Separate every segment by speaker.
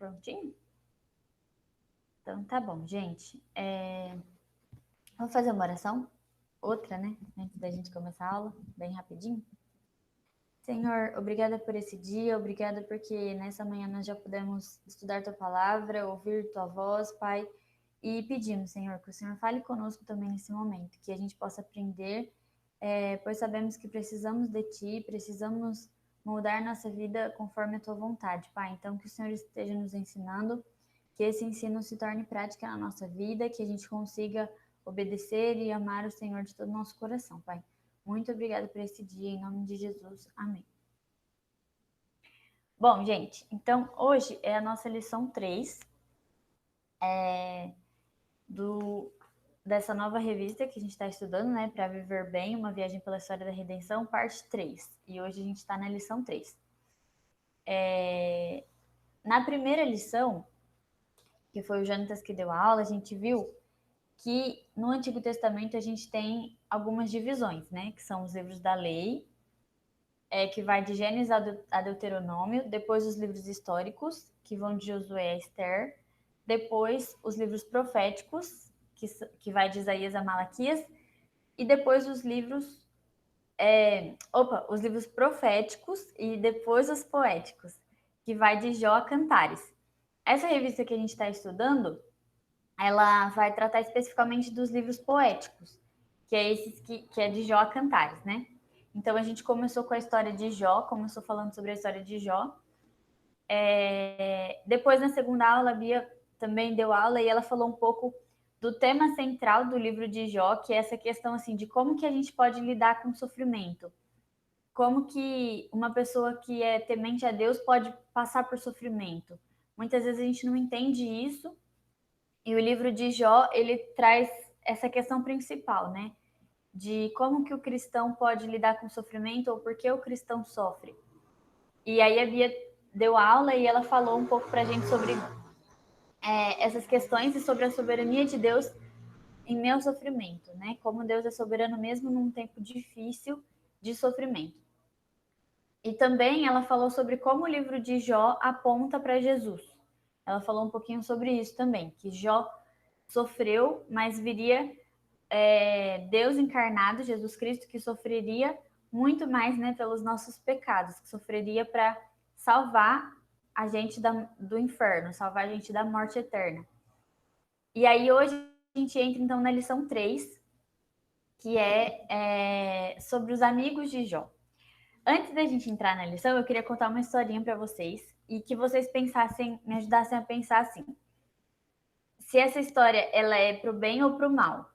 Speaker 1: Prontinho? Então tá bom, gente. Vamos fazer uma oração? Outra, né? Antes da gente começar a aula, bem rapidinho. Senhor, obrigada por esse dia, obrigada porque nessa manhã nós já pudemos estudar Tua palavra, ouvir Tua voz, Pai, e pedimos, Senhor, que o Senhor fale conosco também nesse momento, que a gente possa aprender, pois sabemos que precisamos de Ti, precisamos moldar nossa vida conforme a Tua vontade, Pai. Então, que o Senhor esteja nos ensinando, que esse ensino se torne prática na nossa vida, que a gente consiga obedecer e amar o Senhor de todo o nosso coração, Pai. Muito obrigada por esse dia, em nome de Jesus. Amém. Bom, gente, então hoje é a nossa lição 3 dessa nova revista que a gente está estudando, né? Para Viver Bem, uma viagem pela história da redenção, parte 3. E hoje a gente está na lição 3. Na primeira lição, que foi o Jonatas que deu a aula, a gente viu que no Antigo Testamento a gente tem algumas divisões, né? Que são os livros da lei, que vai de Gênesis a Deuteronômio, depois os livros históricos, que vão de Josué a Esther, depois os livros proféticos, que vai de Isaías a Malaquias, e depois os livros os livros proféticos e depois os poéticos, que vai de Jó a Cantares. Essa revista que a gente está estudando, ela vai tratar especificamente dos livros poéticos, que é esses que é de Jó a Cantares, né? Então, a gente começou com a história de Jó, começou falando sobre a história de Jó. Depois, na segunda aula, a Bia também deu aula e ela falou um pouco do tema central do livro de Jó, que é essa questão assim, de como que a gente pode lidar com o sofrimento. Como que uma pessoa que é temente a Deus pode passar por sofrimento. Muitas vezes a gente não entende isso, e o livro de Jó, ele traz essa questão principal, né? De como que o cristão pode lidar com o sofrimento ou por que o cristão sofre. E aí a Bia deu aula e ela falou um pouco pra gente sobre essas questões e sobre a soberania de Deus em meu sofrimento, né? Como Deus é soberano mesmo num tempo difícil de sofrimento. E também ela falou sobre como o livro de Jó aponta para Jesus. Ela falou um pouquinho sobre isso também, que Jó sofreu, mas viria Deus encarnado, Jesus Cristo, que sofreria muito mais, né, pelos nossos pecados, que sofreria para salvar a gente do inferno, salvar a gente da morte eterna. E aí hoje a gente entra então na lição 3, que é sobre os amigos de Jó. Antes da gente entrar na lição, eu queria contar uma historinha para vocês e que vocês pensassem, me ajudassem a pensar assim: se essa história ela é pro bem ou pro mal,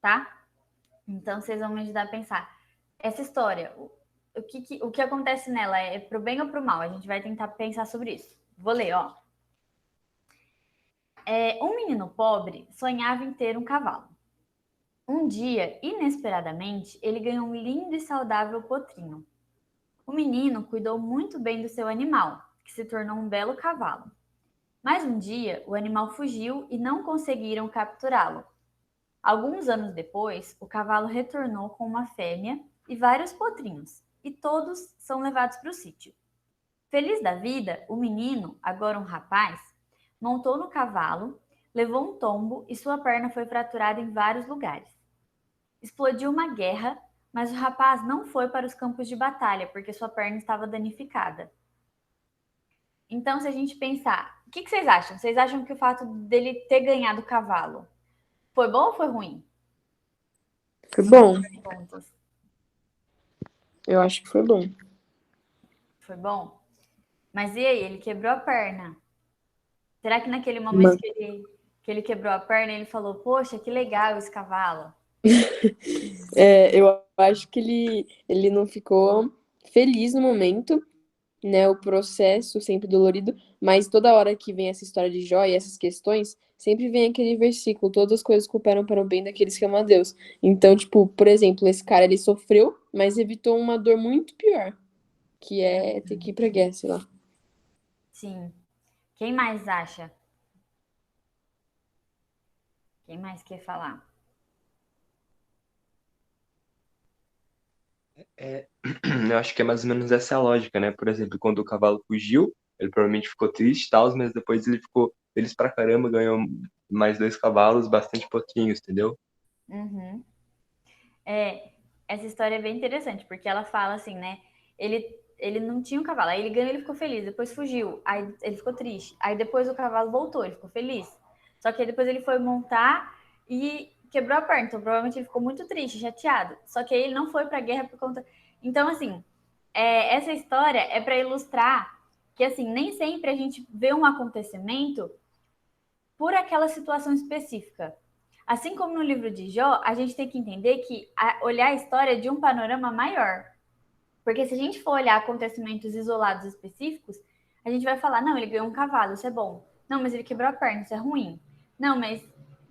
Speaker 1: tá? Então, vocês vão me ajudar a pensar. Essa história, o que acontece nela é pro bem ou pro mal? A gente vai tentar pensar sobre isso. Vou ler, ó. Um menino pobre sonhava em ter um cavalo. Um dia, inesperadamente, ele ganhou um lindo e saudável potrinho. O menino cuidou muito bem do seu animal, que se tornou um belo cavalo. Mas um dia, o animal fugiu e não conseguiram capturá-lo. Alguns anos depois, o cavalo retornou com uma fêmea e vários potrinhos, e todos são levados para o sítio. Feliz da vida, o menino, agora um rapaz, montou no cavalo, levou um tombo e sua perna foi fraturada em vários lugares. Explodiu uma guerra, mas o rapaz não foi para os campos de batalha porque sua perna estava danificada. Então, se a gente pensar, o que vocês acham? Vocês acham que o fato dele ter ganhado o cavalo foi bom ou foi ruim?
Speaker 2: Foi bom.
Speaker 1: Pontos.
Speaker 2: Eu acho que foi bom.
Speaker 1: Foi bom? Mas e aí, ele quebrou a perna. Será que naquele momento que ele quebrou a perna, ele falou, poxa, que legal esse cavalo?
Speaker 2: Eu acho que ele não ficou feliz no momento, né? O processo sempre dolorido, mas toda hora que vem essa história de Jó e essas questões, sempre vem aquele versículo, todas as coisas cooperam para o bem daqueles que amam a Deus. Então, tipo, por exemplo, esse cara, ele sofreu, mas evitou uma dor muito pior, que é ter que ir pra guerra, sei lá.
Speaker 1: Sim. Quem mais acha? Quem mais quer falar?
Speaker 3: Eu acho que é mais ou menos essa a lógica, né? Por exemplo, quando o cavalo fugiu, Ele provavelmente ficou triste e tal, mas depois ele ficou feliz pra caramba, ganhou mais 2 cavalos, bastante pouquinhos, entendeu?
Speaker 1: Uhum. É, essa história é bem interessante, porque ela fala assim, né? Ele não tinha um cavalo, aí ele ganhou, ele ficou feliz, depois fugiu, aí ele ficou triste, aí depois o cavalo voltou, ele ficou feliz. Só que aí depois ele foi montar e quebrou a perna, então provavelmente ele ficou muito triste, chateado. Só que aí ele não foi pra guerra por conta. Então, assim, essa história é para ilustrar que, assim, nem sempre a gente vê um acontecimento por aquela situação específica. Assim como no livro de Jó, a gente tem que entender que olhar a história de um panorama maior. Porque se a gente for olhar acontecimentos isolados específicos, a gente vai falar, não, ele ganhou um cavalo, isso é bom. Não, mas ele quebrou a perna, isso é ruim. Não, mas...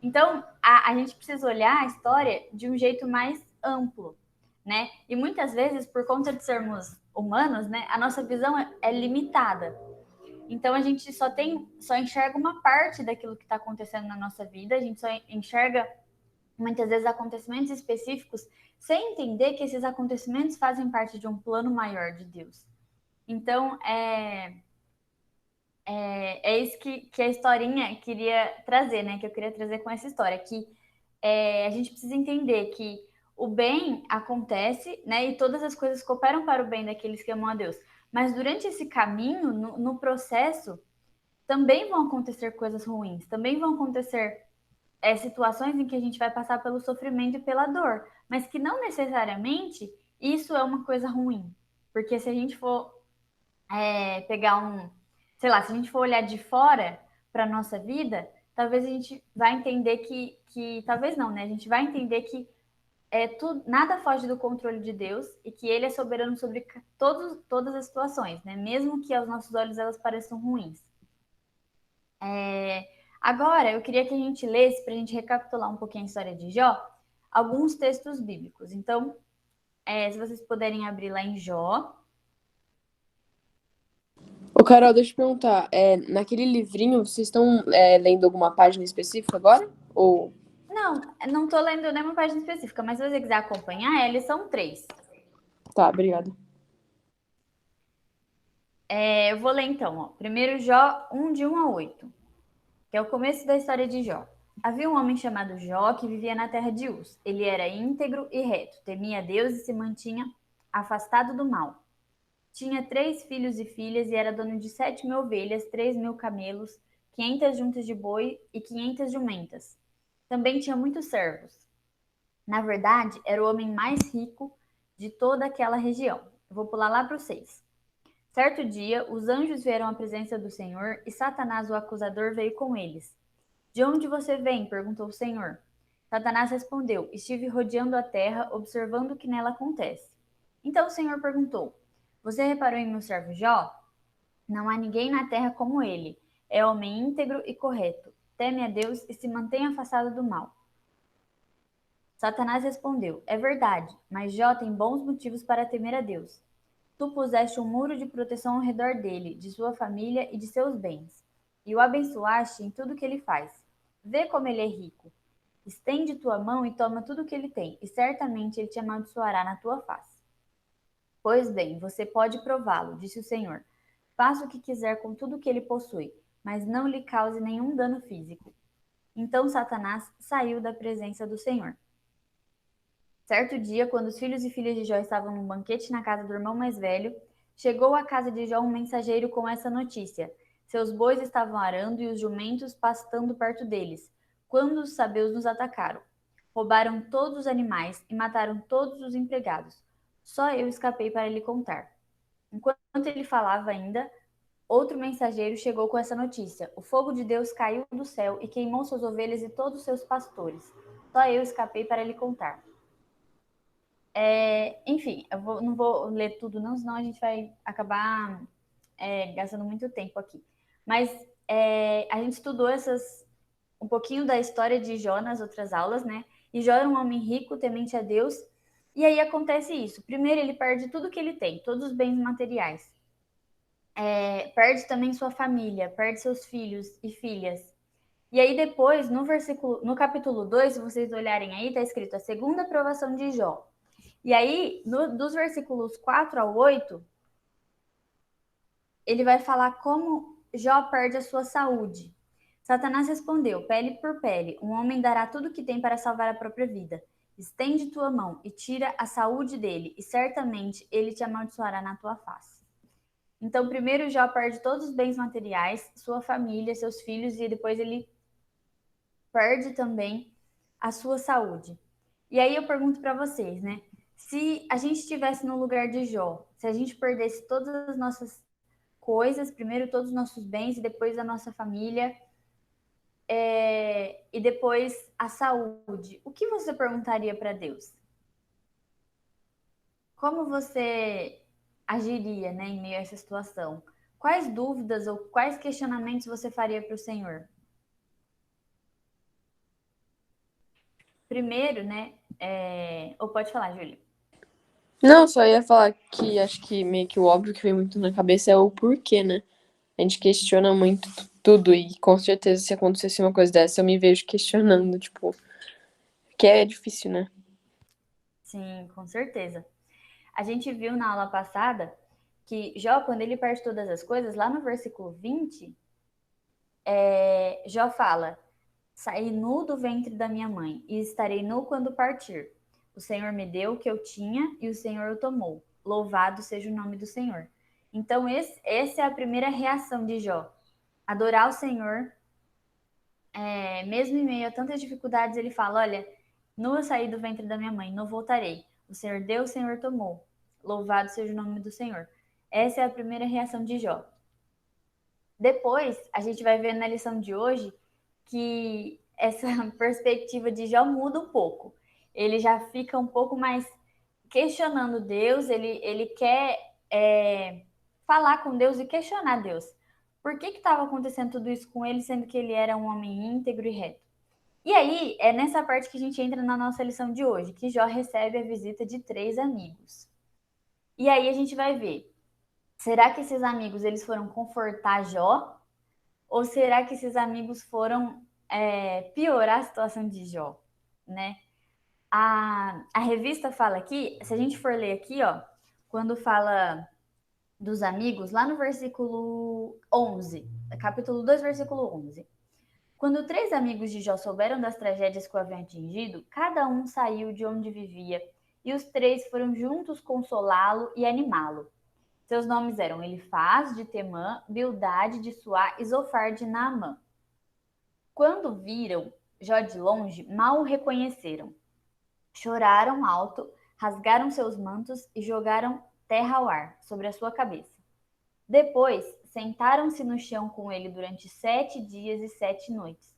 Speaker 1: Então, a gente precisa olhar a história de um jeito mais amplo, né? E muitas vezes, por conta de sermos humanos, né, a nossa visão é limitada. Então a gente só enxerga uma parte daquilo que está acontecendo na nossa vida, a gente só enxerga muitas vezes acontecimentos específicos sem entender que esses acontecimentos fazem parte de um plano maior de Deus. Então é isso que a historinha queria trazer, né? Que eu queria trazer com essa história, que a gente precisa entender que o bem acontece, né? E todas as coisas cooperam para o bem daqueles que amam a Deus. Mas durante esse caminho, no processo, também vão acontecer coisas ruins, também vão acontecer situações em que a gente vai passar pelo sofrimento e pela dor, mas que não necessariamente isso é uma coisa ruim. Porque se a gente for pegar sei lá, se a gente for olhar de fora para a nossa vida, talvez a gente vai entender talvez não, né? A gente vai entender que nada foge do controle de Deus e que Ele é soberano sobre todas as situações, né? Mesmo que aos nossos olhos elas pareçam ruins. Agora, eu queria que a gente lesse, para a gente recapitular um pouquinho a história de Jó, alguns textos bíblicos. Então, se vocês puderem abrir lá em Jó.
Speaker 2: Ô, Carol, deixa eu perguntar, naquele livrinho, vocês estão lendo alguma página específica agora? Ou...
Speaker 1: Não estou lendo nenhuma página específica, mas se você quiser acompanhar, eles são 3.
Speaker 2: Tá, obrigada.
Speaker 1: Eu vou ler então, ó. Primeiro Jó 1, de 1 a 8, que é o começo da história de Jó. Havia um homem chamado Jó que vivia na terra de Uz. Ele era íntegro e reto, temia Deus e se mantinha afastado do mal. Tinha 3 filhos e filhas e era dono de 7.000 ovelhas, 3.000 camelos, 500 juntas de boi e 500 jumentas. Também tinha muitos servos. Na verdade, era o homem mais rico de toda aquela região. Eu vou pular lá para o 6. Certo dia, os anjos vieram à presença do Senhor e Satanás, o acusador, veio com eles. De onde você vem? Perguntou o Senhor. Satanás respondeu: Estive rodeando a terra, observando o que nela acontece. Então o Senhor perguntou: Você reparou em meu servo Jó? Não há ninguém na terra como ele. É homem íntegro e correto. Teme a Deus e se mantém afastado do mal. Satanás respondeu: É verdade, mas Jó tem bons motivos para temer a Deus. Tu puseste um muro de proteção ao redor dele, de sua família e de seus bens, e o abençoaste em tudo que ele faz. Vê como ele é rico. Estende tua mão e toma tudo o que ele tem, e certamente ele te amaldiçoará na tua face. Pois bem, você pode prová-lo, disse o Senhor. Faça o que quiser com tudo o que ele possui, mas não lhe cause nenhum dano físico. Então Satanás saiu da presença do Senhor. Certo dia, quando os filhos e filhas de Jó estavam num banquete na casa do irmão mais velho, chegou à casa de Jó um mensageiro com essa notícia: seus bois estavam arando e os jumentos pastando perto deles, quando os sabeus nos atacaram. Roubaram todos os animais e mataram todos os empregados. Só eu escapei para lhe contar. Enquanto ele falava ainda, outro mensageiro chegou com essa notícia: o fogo de Deus caiu do céu e queimou suas ovelhas e todos os seus pastores. Só eu escapei para lhe contar. Enfim, não vou ler tudo não, senão a gente vai acabar gastando muito tempo aqui. Mas a gente estudou um pouquinho da história de Jó nas outras aulas, né? E Jó era um homem rico, temente a Deus. E aí acontece isso. Primeiro, ele perde tudo que ele tem, todos os bens materiais. Perde também sua família, perde seus filhos e filhas. E aí depois, no capítulo 2, se vocês olharem aí, está escrito a segunda provação de Jó. E aí, dos versículos 4 ao 8, ele vai falar como Jó perde a sua saúde. Satanás respondeu: pele por pele, um homem dará tudo o que tem para salvar a própria vida. Estende tua mão e tira a saúde dele, e certamente ele te amaldiçoará na tua face. Então, primeiro Jó perde todos os bens materiais, sua família, seus filhos, e depois ele perde também a sua saúde. E aí eu pergunto para vocês, né? Se a gente estivesse no lugar de Jó, se a gente perdesse todas as nossas coisas, primeiro todos os nossos bens e depois a nossa família, e depois a saúde, o que você perguntaria para Deus? Como você agiria, né, em meio a essa situação? Quais dúvidas ou quais questionamentos você faria para o Senhor? Primeiro, né? Ou pode falar, Júlia.
Speaker 2: Não, só ia falar que acho que meio que o óbvio que vem muito na cabeça é o porquê, né? A gente questiona muito tudo e com certeza se acontecesse uma coisa dessa eu me vejo questionando, tipo, que é difícil, né?
Speaker 1: Sim, com certeza. A gente viu na aula passada que Jó, quando ele perde todas as coisas, lá no versículo 20, Jó fala: saí nu do ventre da minha mãe e estarei nu quando partir. O Senhor me deu o que eu tinha e o Senhor o tomou. Louvado seja o nome do Senhor. Então, essa é a primeira reação de Jó. Adorar o Senhor, mesmo em meio a tantas dificuldades, ele fala: olha, nu eu saí do ventre da minha mãe, não voltarei. O Senhor deu, o Senhor tomou. Louvado seja o nome do Senhor. Essa é a primeira reação de Jó. Depois, a gente vai ver na lição de hoje que essa perspectiva de Jó muda um pouco. Ele já fica um pouco mais questionando Deus, ele quer falar com Deus e questionar Deus. Por que estava acontecendo tudo isso com ele, sendo que ele era um homem íntegro e reto? E aí, é nessa parte que a gente entra na nossa lição de hoje, que Jó recebe a visita de 3 amigos. E aí a gente vai ver, será que esses amigos eles foram confortar Jó? Ou será que esses amigos foram piorar a situação de Jó, né? A revista fala aqui, se a gente for ler aqui, ó, quando fala dos amigos, lá no versículo 11, capítulo 2, versículo 11. Quando 3 amigos de Jó souberam das tragédias que o haviam atingido, cada um saiu de onde vivia, e os 3 foram juntos consolá-lo e animá-lo. Seus nomes eram Elifaz, de Temã, Bildade, de Suá e Zofar, de Naamã. Quando viram Jó de longe, mal o reconheceram. Choraram alto, rasgaram seus mantos e jogaram terra ao ar, sobre a sua cabeça. Depois, sentaram-se no chão com ele durante 7 dias e 7 noites.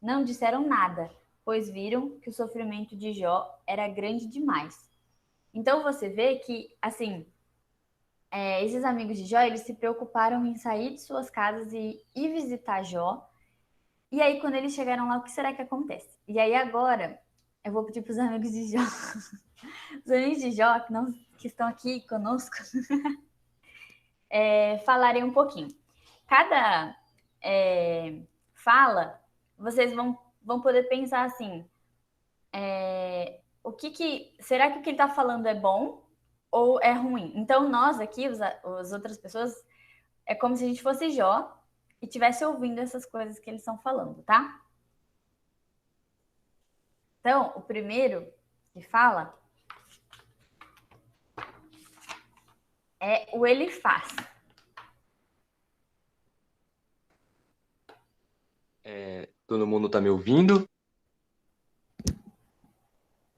Speaker 1: Não disseram nada, pois viram que o sofrimento de Jó era grande demais. Então você vê que, assim, esses amigos de Jó, eles se preocuparam em sair de suas casas e ir visitar Jó. E aí, quando eles chegaram lá, o que será que acontece? E aí, agora, eu vou pedir para os amigos de Jó, os amigos de Jó que estão aqui conosco, falarem um pouquinho. Cada fala, vocês vão poder pensar assim, será que o que ele está falando é bom ou é ruim? Então, nós aqui, as outras pessoas, é como se a gente fosse Jó e estivesse ouvindo essas coisas que eles estão falando, tá? Então, o primeiro que fala é o Elifaz.
Speaker 3: Todo mundo tá me ouvindo?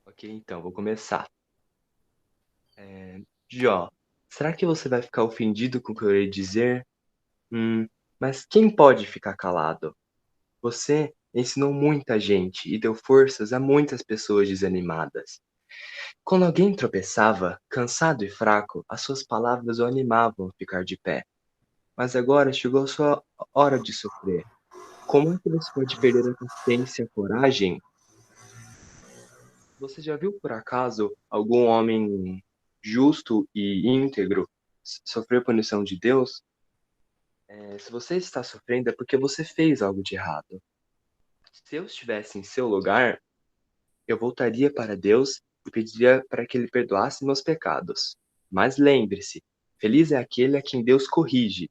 Speaker 3: Ok, então, vou começar. Jó, será que você vai ficar ofendido com o que eu irei dizer? Mas quem pode ficar calado? Você ensinou muita gente e deu forças a muitas pessoas desanimadas. Quando alguém tropeçava, cansado e fraco, as suas palavras o animavam a ficar de pé. Mas agora chegou a sua hora de sofrer. Como é que você pode perder a paciência e a coragem? Você já viu por acaso algum homem justo e íntegro sofrer punição de Deus? Se você está sofrendo é porque você fez algo de errado. Se eu estivesse em seu lugar, eu voltaria para Deus e pediria para que Ele perdoasse meus pecados. Mas lembre-se, feliz é aquele a quem Deus corrige.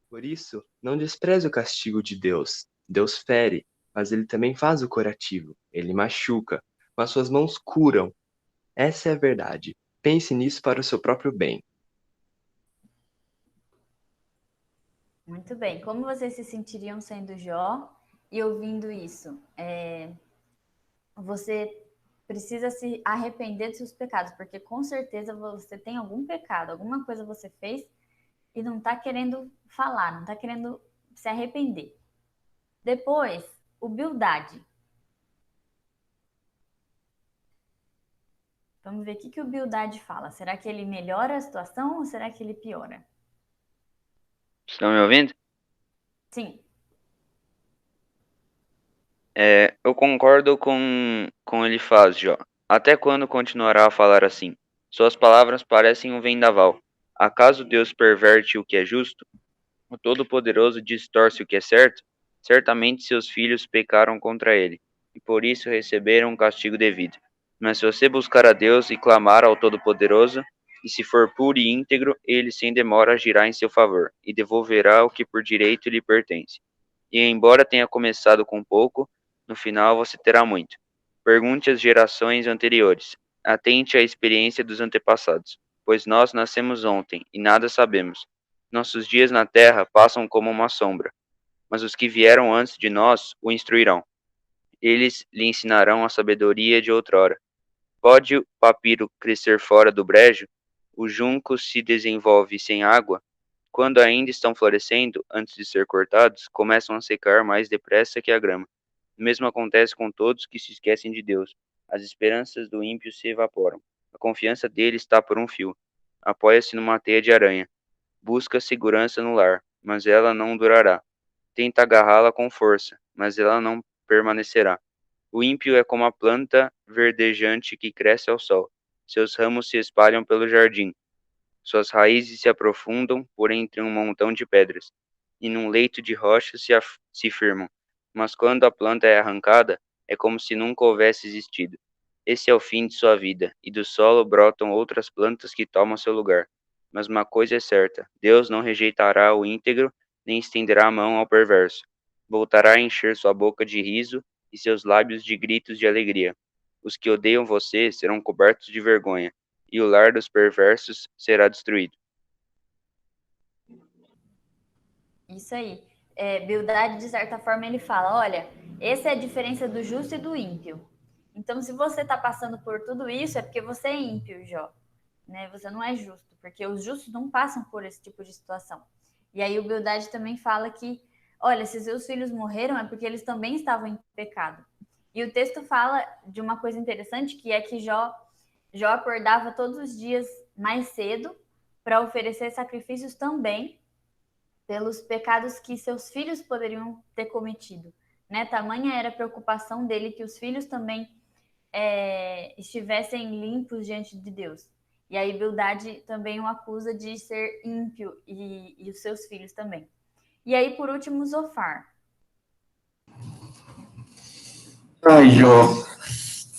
Speaker 3: Por isso, não despreze o castigo de Deus. Deus fere, mas ele também faz o curativo. Ele machuca, mas suas mãos curam. Essa é a verdade. Pense nisso para o seu próprio bem.
Speaker 1: Muito bem. Como vocês se sentiriam sendo Jó e ouvindo isso? Você precisa se arrepender dos seus pecados, porque com certeza você tem algum pecado, alguma coisa você fez e não está querendo falar, não está querendo se arrepender. Depois, o Bildade. Vamos ver o que o Bildade fala. Será que ele melhora a situação ou será que ele piora?
Speaker 4: Estão me ouvindo?
Speaker 1: Sim.
Speaker 4: Eu concordo com ele faz, Jó. Até quando continuará a falar assim? Suas palavras parecem um vendaval. Acaso Deus perverte o que é justo? O Todo-Poderoso distorce o que é certo? Certamente seus filhos pecaram contra ele, e por isso receberam um castigo devido. Mas se você buscar a Deus e clamar ao Todo-Poderoso, e se for puro e íntegro, ele sem demora agirá em seu favor, e devolverá o que por direito lhe pertence. E embora tenha começado com pouco, no final você terá muito. Pergunte às gerações anteriores. Atente à experiência dos antepassados, pois nós nascemos ontem e nada sabemos. Nossos dias na terra passam como uma sombra, mas os que vieram antes de nós o instruirão. Eles lhe ensinarão a sabedoria de outrora. Pode o papiro crescer fora do brejo? O junco se desenvolve sem água? Quando ainda estão florescendo, antes de ser cortados, começam a secar mais depressa que a grama. O mesmo acontece com todos que se esquecem de Deus. As esperanças do ímpio se evaporam. A confiança dele está por um fio. Apoia-se numa teia de aranha. Busca segurança no lar, mas ela não durará. Tenta agarrá-la com força, mas ela não permanecerá. O ímpio é como a planta verdejante que cresce ao sol. Seus ramos se espalham pelo jardim. Suas raízes se aprofundam por entre um montão de pedras, e num leito de rochas se firmam. Mas quando a planta é arrancada, é como se nunca houvesse existido. Esse é o fim de sua vida, e do solo brotam outras plantas que tomam seu lugar. Mas uma coisa é certa: Deus não rejeitará o íntegro, nem estenderá a mão ao perverso. Voltará a encher sua boca de riso e seus lábios de gritos de alegria. Os que odeiam você serão cobertos de vergonha, e o lar dos perversos será destruído.
Speaker 1: Isso aí. Bildade, de certa forma, ele fala: olha, essa é a diferença do justo e do ímpio. Então, se você está passando por tudo isso, é porque você é ímpio, Jó. Né? Você não é justo, porque os justos não passam por esse tipo de situação. E aí o Bildade também fala que, olha, se seus filhos morreram é porque eles também estavam em pecado. E o texto fala de uma coisa interessante, que é que Jó acordava todos os dias mais cedo para oferecer sacrifícios também pelos pecados que seus filhos poderiam ter cometido. Né? Tamanha era a preocupação dele que os filhos também estivessem limpos diante de Deus. E aí Bildade também o acusa de ser ímpio e os seus filhos também. E aí, por último, Zofar.
Speaker 5: Ai, Jó,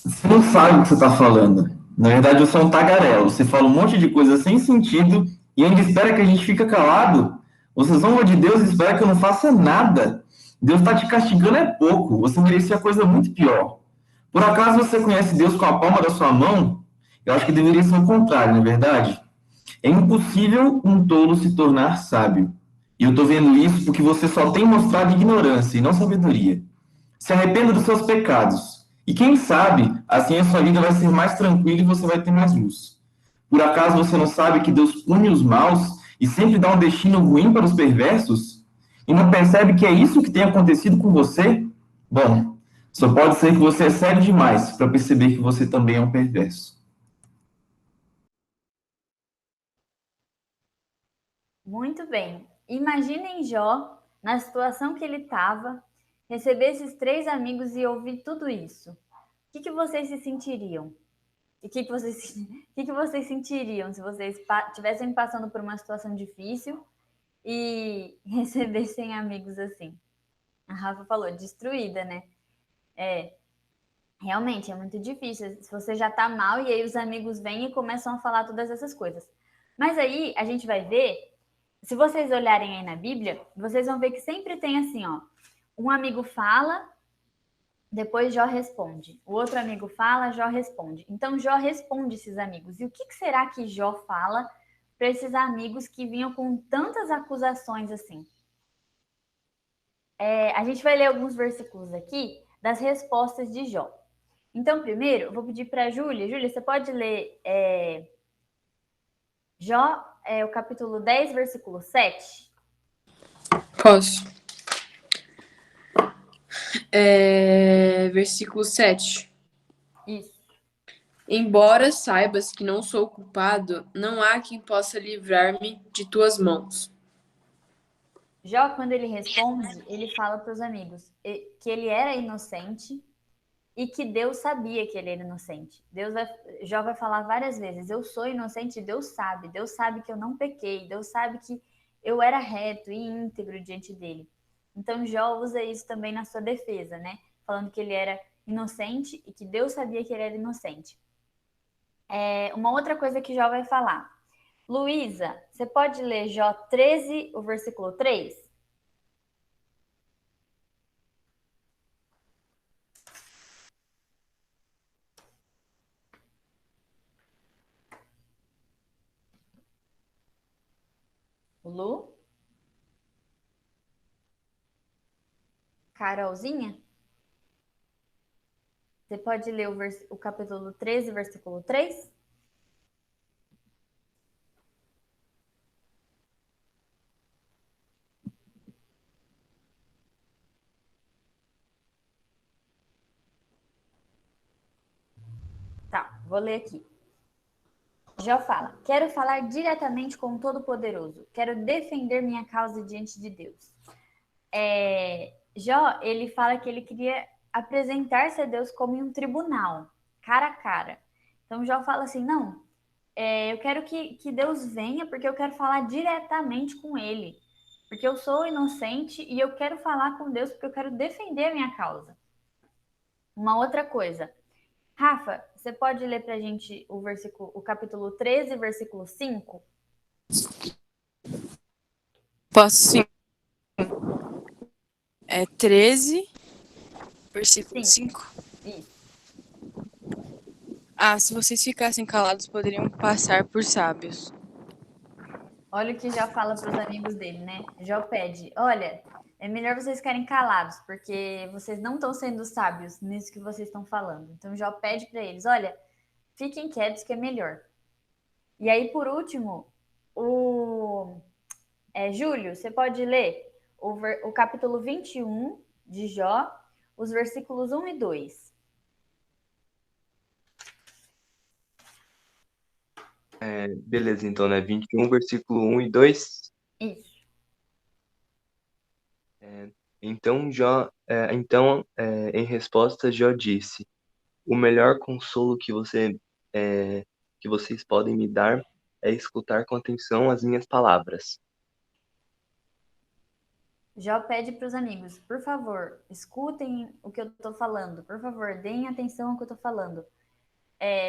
Speaker 5: você não sabe o que você está falando. Na verdade, você é um tagarelo. Você fala um monte de coisa sem sentido e ainda espera que a gente fique calado. Você zomba de Deus e espera que eu não faça nada. Deus está te castigando é pouco. Você merecia coisa muito pior. Por acaso você conhece Deus com a palma da sua mão? Eu acho que deveria ser o contrário, não é verdade? É impossível um tolo se tornar sábio. E eu estou vendo isso porque você só tem mostrado ignorância e não sabedoria. Se arrependa dos seus pecados. E quem sabe, assim a sua vida vai ser mais tranquila e você vai ter mais luz. Por acaso você não sabe que Deus pune os maus e sempre dá um destino ruim para os perversos? E não percebe que é isso que tem acontecido com você? Bom, só pode ser que você é cego demais para perceber que você também é um perverso.
Speaker 1: Muito bem. Imaginem Jó, na situação que ele estava, receber esses 3 amigos e ouvir tudo isso. O que vocês se sentiriam? E o que vocês sentiriam se vocês estivessem passando por uma situação difícil e recebessem amigos assim? A Rafa falou, destruída, né? Realmente é muito difícil. Se você já tá mal e aí os amigos vêm e começam a falar todas essas coisas. Mas aí a gente vai ver Se vocês olharem aí na Bíblia, vocês vão ver que sempre tem assim, ó, um amigo fala, depois Jó responde. O outro amigo fala, Jó responde. Então Jó responde esses amigos. E o que será que Jó fala para esses amigos que vinham com tantas acusações assim? A gente vai ler alguns versículos aqui das respostas de Jó. Então, primeiro, eu vou pedir para a Júlia. Júlia, você pode ler Jó, o capítulo 10, versículo 7?
Speaker 2: Posso. Versículo 7.
Speaker 1: Isso.
Speaker 2: Embora saibas que não sou culpado, não há quem possa livrar-me de tuas mãos.
Speaker 1: Jó, quando ele responde, ele fala para os amigos que ele era inocente e que Deus sabia que ele era inocente. Jó vai falar várias vezes, eu sou inocente, Deus sabe que eu não pequei, Deus sabe que eu era reto e íntegro diante dele. Então Jó usa isso também na sua defesa, né? Falando que ele era inocente e que Deus sabia que ele era inocente. Uma outra coisa que Jó vai falar. Luísa, você pode ler Jó 13, o versículo 3? Lu? Carolzinha? Você pode ler o capítulo 13, versículo 3? Tá, vou ler aqui. Jó fala, quero falar diretamente com o Todo-Poderoso, quero defender minha causa diante de Deus. Jó, ele fala que ele queria apresentar-se a Deus como em um tribunal, cara a cara. Então Jó fala assim, não, eu quero que Deus venha porque eu quero falar diretamente com ele, porque eu sou inocente e eu quero falar com Deus porque eu quero defender a minha causa. Uma outra coisa, Rafa, você pode ler para a gente o capítulo 13, versículo 5?
Speaker 6: Posso sim. 13, versículo 5.
Speaker 1: Isso.
Speaker 6: Se vocês ficassem calados, poderiam passar por sábios.
Speaker 1: Olha o que Jó fala para os amigos dele, né? Jó pede, olha, é melhor vocês ficarem calados, porque vocês não estão sendo sábios nisso que vocês estão falando. Então Jó pede para eles, olha, fiquem quietos que é melhor. E aí, por último, Júlio, você pode ler o capítulo 21 de Jó, os versículos 1 e 2.
Speaker 3: Beleza, então, né? 21, versículo 1 e 2.
Speaker 1: Isso.
Speaker 3: Então, em resposta, Jó disse: o melhor consolo que vocês podem me dar é escutar com atenção as minhas palavras.
Speaker 1: Jó pede para os amigos, por favor, escutem o que eu estou falando, por favor, deem atenção ao que eu estou falando.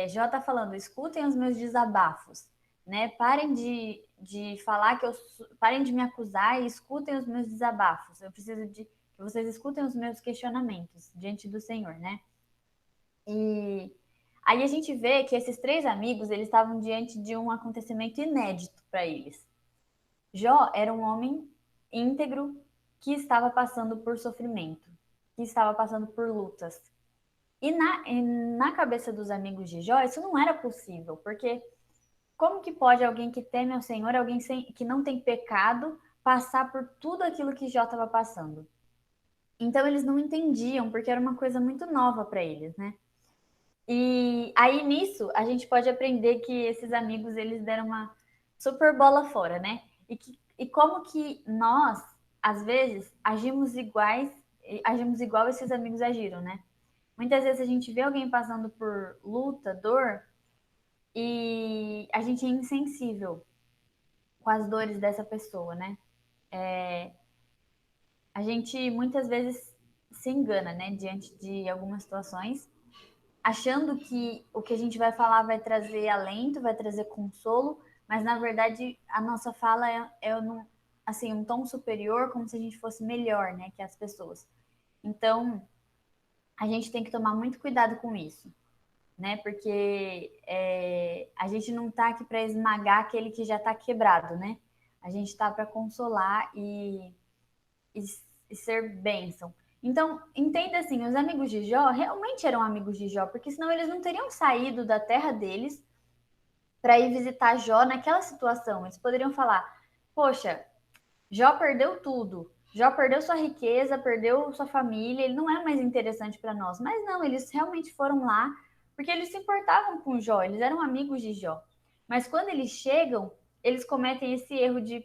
Speaker 1: Jó está falando, escutem os meus desabafos, né? Parem de falar parem de me acusar e escutem os meus desabafos. Eu preciso que vocês escutem os meus questionamentos diante do Senhor, né? E aí a gente vê que esses três amigos, eles estavam diante de um acontecimento inédito para eles. Jó era um homem íntegro que estava passando por sofrimento, que estava passando por lutas. E na cabeça dos amigos de Jó, isso não era possível, porque como que pode alguém que teme ao Senhor, alguém que não tem pecado, passar por tudo aquilo que Jó estava passando? Então eles não entendiam, porque era uma coisa muito nova para eles, né? E aí nisso a gente pode aprender que esses amigos eles deram uma super bola fora, né? E como que nós às vezes agimos igual esses amigos agiram, né? Muitas vezes a gente vê alguém passando por luta, dor, e a gente é insensível com as dores dessa pessoa, né? A gente muitas vezes se engana, né? Diante de algumas situações achando que o que a gente vai falar vai trazer alento, vai trazer consolo, mas na verdade a nossa fala assim, um tom superior, como se a gente fosse melhor, né, que as pessoas. Então, a gente tem que tomar muito cuidado com isso, né, porque a gente não está aqui para esmagar aquele que já está quebrado, né? A gente está para consolar e ser bênção. Então, entenda assim, os amigos de Jó realmente eram amigos de Jó, porque senão eles não teriam saído da terra deles para ir visitar Jó naquela situação. Eles poderiam falar: poxa, Jó perdeu tudo. Jó perdeu sua riqueza, perdeu sua família, ele não é mais interessante para nós. Mas não, eles realmente foram lá porque eles se importavam com Jó, eles eram amigos de Jó. Mas quando eles chegam, eles cometem esse erro de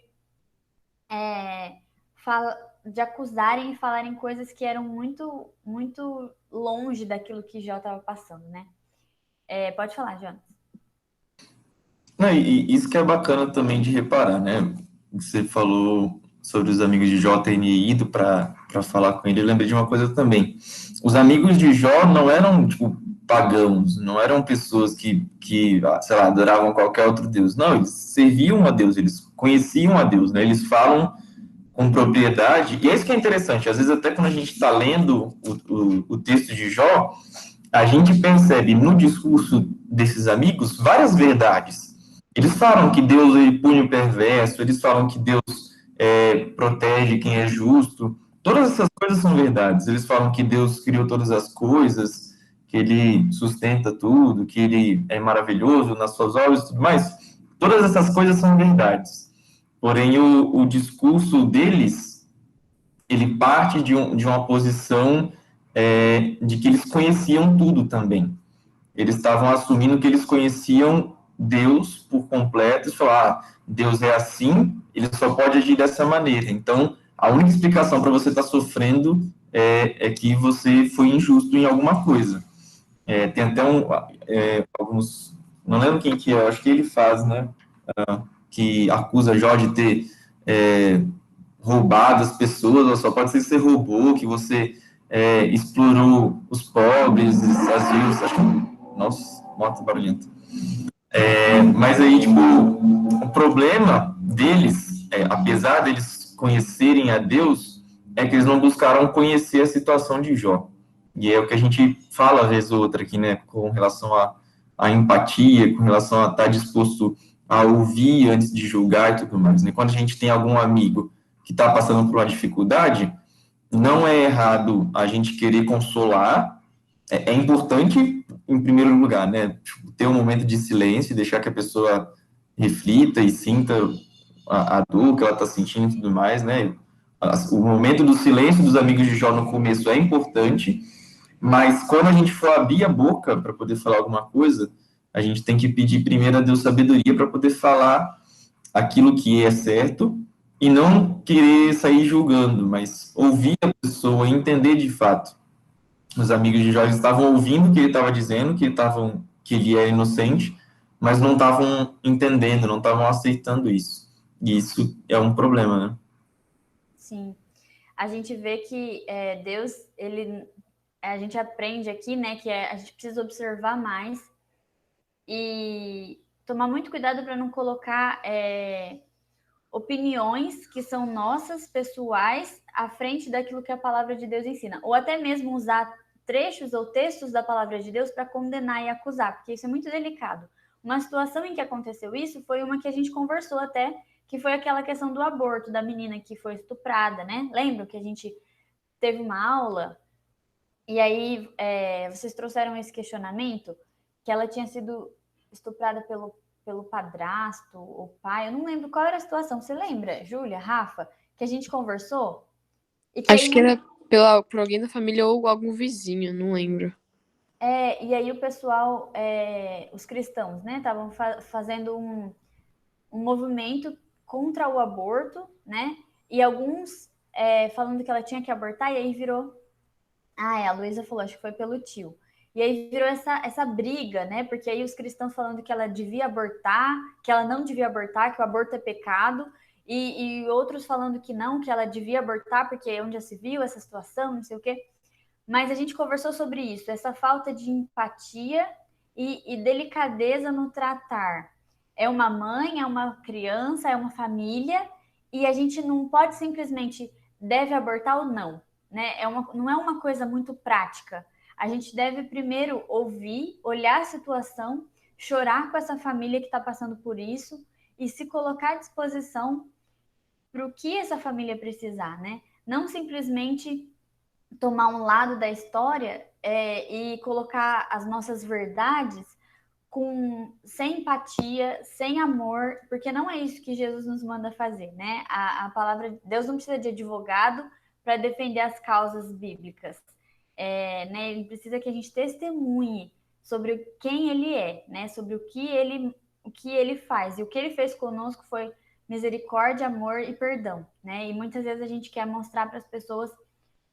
Speaker 1: de acusarem e falarem coisas que eram muito, muito longe daquilo que Jó estava passando, né? Pode falar, Jonas.
Speaker 5: Não, e isso que é bacana também de reparar, né? Você falou sobre os amigos de Jó terem ido para falar com ele. Eu lembrei de uma coisa também. Os amigos de Jó não eram, tipo, pagãos, não eram pessoas que, sei lá, adoravam qualquer outro Deus. Não, eles serviam a Deus, eles conheciam a Deus, né? Eles falam com propriedade, e é isso que é interessante. Às vezes, até quando a gente está lendo o texto de Jó, a gente percebe no discurso desses amigos várias verdades. Eles falam que Deus ele pune o perverso, eles falam que Deus protege quem é justo. Todas essas coisas são verdades. Eles falam que Deus criou todas as coisas, que ele sustenta tudo, que ele é maravilhoso nas suas obras e tudo mais. Todas essas coisas são verdades. Porém, o discurso deles, ele parte de uma posição de que eles conheciam tudo também. Eles estavam assumindo que eles conheciam Deus por completo, e falar, Deus é assim, ele só pode agir dessa maneira. Então, a única explicação para você estar sofrendo é que você foi injusto em alguma coisa. Tem até alguns, não lembro quem que é, acho que ele faz, né, que acusa Jó de ter roubado as pessoas, ou só pode ser que você roubou, que você explorou os pobres, as viúvas, acho que, nossa, moto barulhenta. Mas aí, tipo, o problema deles, apesar deles conhecerem a Deus, é que eles não buscaram conhecer a situação de Jó. E é o que a gente fala, vez ou outra aqui, né, com relação à empatia, com relação a estar disposto a ouvir antes de julgar e tudo mais. Né? Quando a gente tem algum amigo que está passando por uma dificuldade, não é errado a gente querer consolar, é importante, em primeiro lugar, né, tipo, ter um momento de silêncio, deixar que a pessoa reflita e sinta a dor que ela está sentindo e tudo mais, né, o momento do silêncio dos amigos de Jó no começo é importante, mas quando a gente for abrir a boca para poder falar alguma coisa, a gente tem que pedir primeiro a Deus sabedoria para poder falar aquilo que é certo e não querer sair julgando, mas ouvir a pessoa, entender de fato. Os amigos de Jó estavam ouvindo o que ele estava dizendo, que ele é inocente, mas não estavam entendendo, não estavam aceitando isso. E isso é um problema, né?
Speaker 1: Sim. A gente vê que Deus, a gente aprende aqui, né, que a gente precisa observar mais e tomar muito cuidado para não colocar opiniões que são nossas, pessoais, à frente daquilo que a palavra de Deus ensina. Ou até mesmo usar trechos ou textos da palavra de Deus para condenar e acusar, porque isso é muito delicado. Uma situação em que aconteceu isso foi uma que a gente conversou até, que foi aquela questão do aborto, da menina que foi estuprada, né? Lembra que a gente teve uma aula e aí vocês trouxeram esse questionamento que ela tinha sido estuprada pelo padrasto ou pai, eu não lembro qual era a situação. Você lembra, Júlia, Rafa, que a gente conversou? E que
Speaker 2: Acho que era por alguém da família ou algum vizinho, não lembro.
Speaker 1: E aí o pessoal, os cristãos, né, estavam fazendo um movimento contra o aborto, né? E alguns falando que ela tinha que abortar, e aí virou. A Luísa falou, acho que foi pelo tio. E aí virou essa briga, né? Porque aí os cristãos falando que ela devia abortar, que ela não devia abortar, que o aborto é pecado, e outros falando que não, que ela devia abortar, porque é onde já se viu essa situação, não sei o quê. Mas a gente conversou sobre isso, essa falta de empatia e delicadeza no tratar. É uma mãe, é uma criança, é uma família, e a gente não pode simplesmente deve abortar ou não, né? Não é uma coisa muito prática. A gente deve primeiro ouvir, olhar a situação, chorar com essa família que está passando por isso e se colocar à disposição para o que essa família precisar, né? Não simplesmente tomar um lado da história e colocar as nossas verdades sem empatia, sem amor, porque não é isso que Jesus nos manda fazer, né? A palavra Deus não precisa de advogado para defender as causas bíblicas, né? Ele precisa que a gente testemunhe sobre quem ele é, né? Sobre o que ele faz, e o que ele fez conosco foi misericórdia, amor e perdão, né? E muitas vezes a gente quer mostrar para as pessoas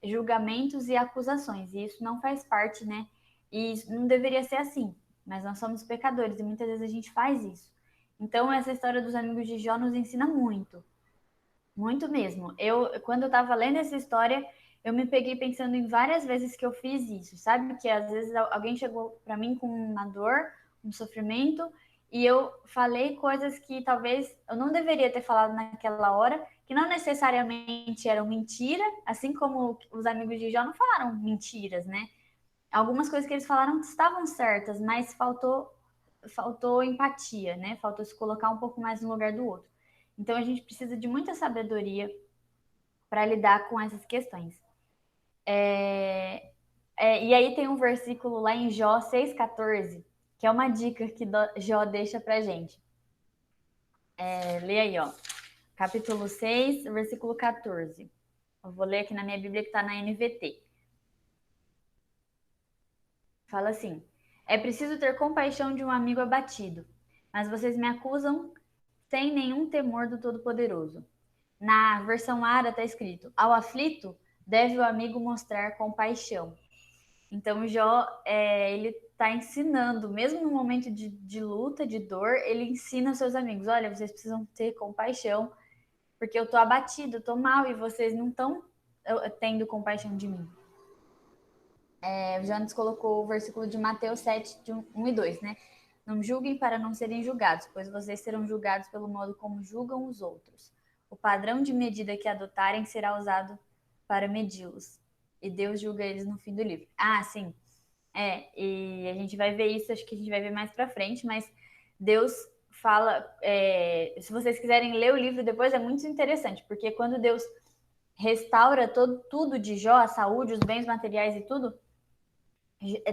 Speaker 1: julgamentos e acusações, e isso não faz parte, né? E isso não deveria ser assim, mas nós somos pecadores e muitas vezes a gente faz isso. Então, essa história dos amigos de Jó nos ensina muito, muito mesmo. Quando eu estava lendo essa história, eu me peguei pensando em várias vezes que eu fiz isso, sabe? Que às vezes alguém chegou para mim com uma dor, um sofrimento, e eu falei coisas que talvez eu não deveria ter falado naquela hora, que não necessariamente eram mentira, assim como os amigos de Jó não falaram mentiras, né? Algumas coisas que eles falaram estavam certas, mas faltou empatia, né? Faltou se colocar um pouco mais no lugar do outro. Então a gente precisa de muita sabedoria para lidar com essas questões. E aí tem um versículo lá em Jó 6,14, que é uma dica que Jó deixa pra gente. Lê aí, ó. Capítulo 6, versículo 14. Eu vou ler aqui na minha Bíblia que está na NVT. Fala assim: é preciso ter compaixão de um amigo abatido, mas vocês me acusam sem nenhum temor do Todo-Poderoso. Na versão ARA está escrito: ao aflito deve o amigo mostrar compaixão. Então Jó, ele está ensinando, mesmo no momento de luta, de dor, ele ensina aos seus amigos: olha, vocês precisam ter compaixão, porque eu estou abatido, eu estou mal e vocês não estão tendo compaixão de mim. O Jonas colocou o versículo de Mateus 7, de 1 e 2, né? Não julguem para não serem julgados, pois vocês serão julgados pelo modo como julgam os outros. O padrão de medida que adotarem será usado para medi-los. E Deus julga eles no fim do livro. Ah, sim. E a gente vai ver isso, acho que a gente vai ver mais pra frente, mas Deus fala, se vocês quiserem ler o livro depois, é muito interessante, porque quando Deus restaura tudo de Jó, a saúde, os bens materiais e tudo,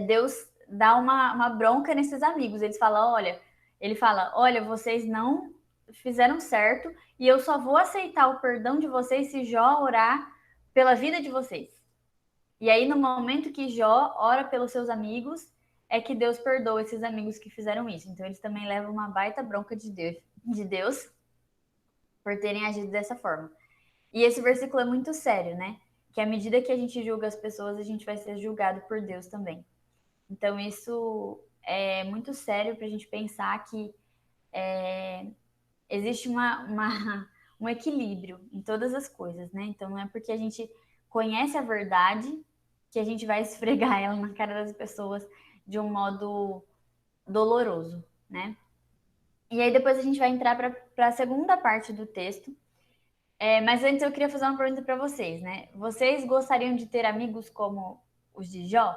Speaker 1: Deus dá uma bronca nesses amigos. Ele fala, olha, vocês não fizeram certo e eu só vou aceitar o perdão de vocês se Jó orar pela vida de vocês. E aí, no momento que Jó ora pelos seus amigos, é que Deus perdoa esses amigos que fizeram isso. Então, eles também levam uma baita bronca de Deus por terem agido dessa forma. E esse versículo é muito sério, né? Que à medida que a gente julga as pessoas, a gente vai ser julgado por Deus também. Então, isso é muito sério para a gente pensar que existe um equilíbrio em todas as coisas, né? Então, não é porque a gente conhece a verdade que a gente vai esfregar ela na cara das pessoas de um modo doloroso, né? E aí depois a gente vai entrar para a segunda parte do texto. Mas antes eu queria fazer uma pergunta para vocês, né? Vocês gostariam de ter amigos como os de Jó?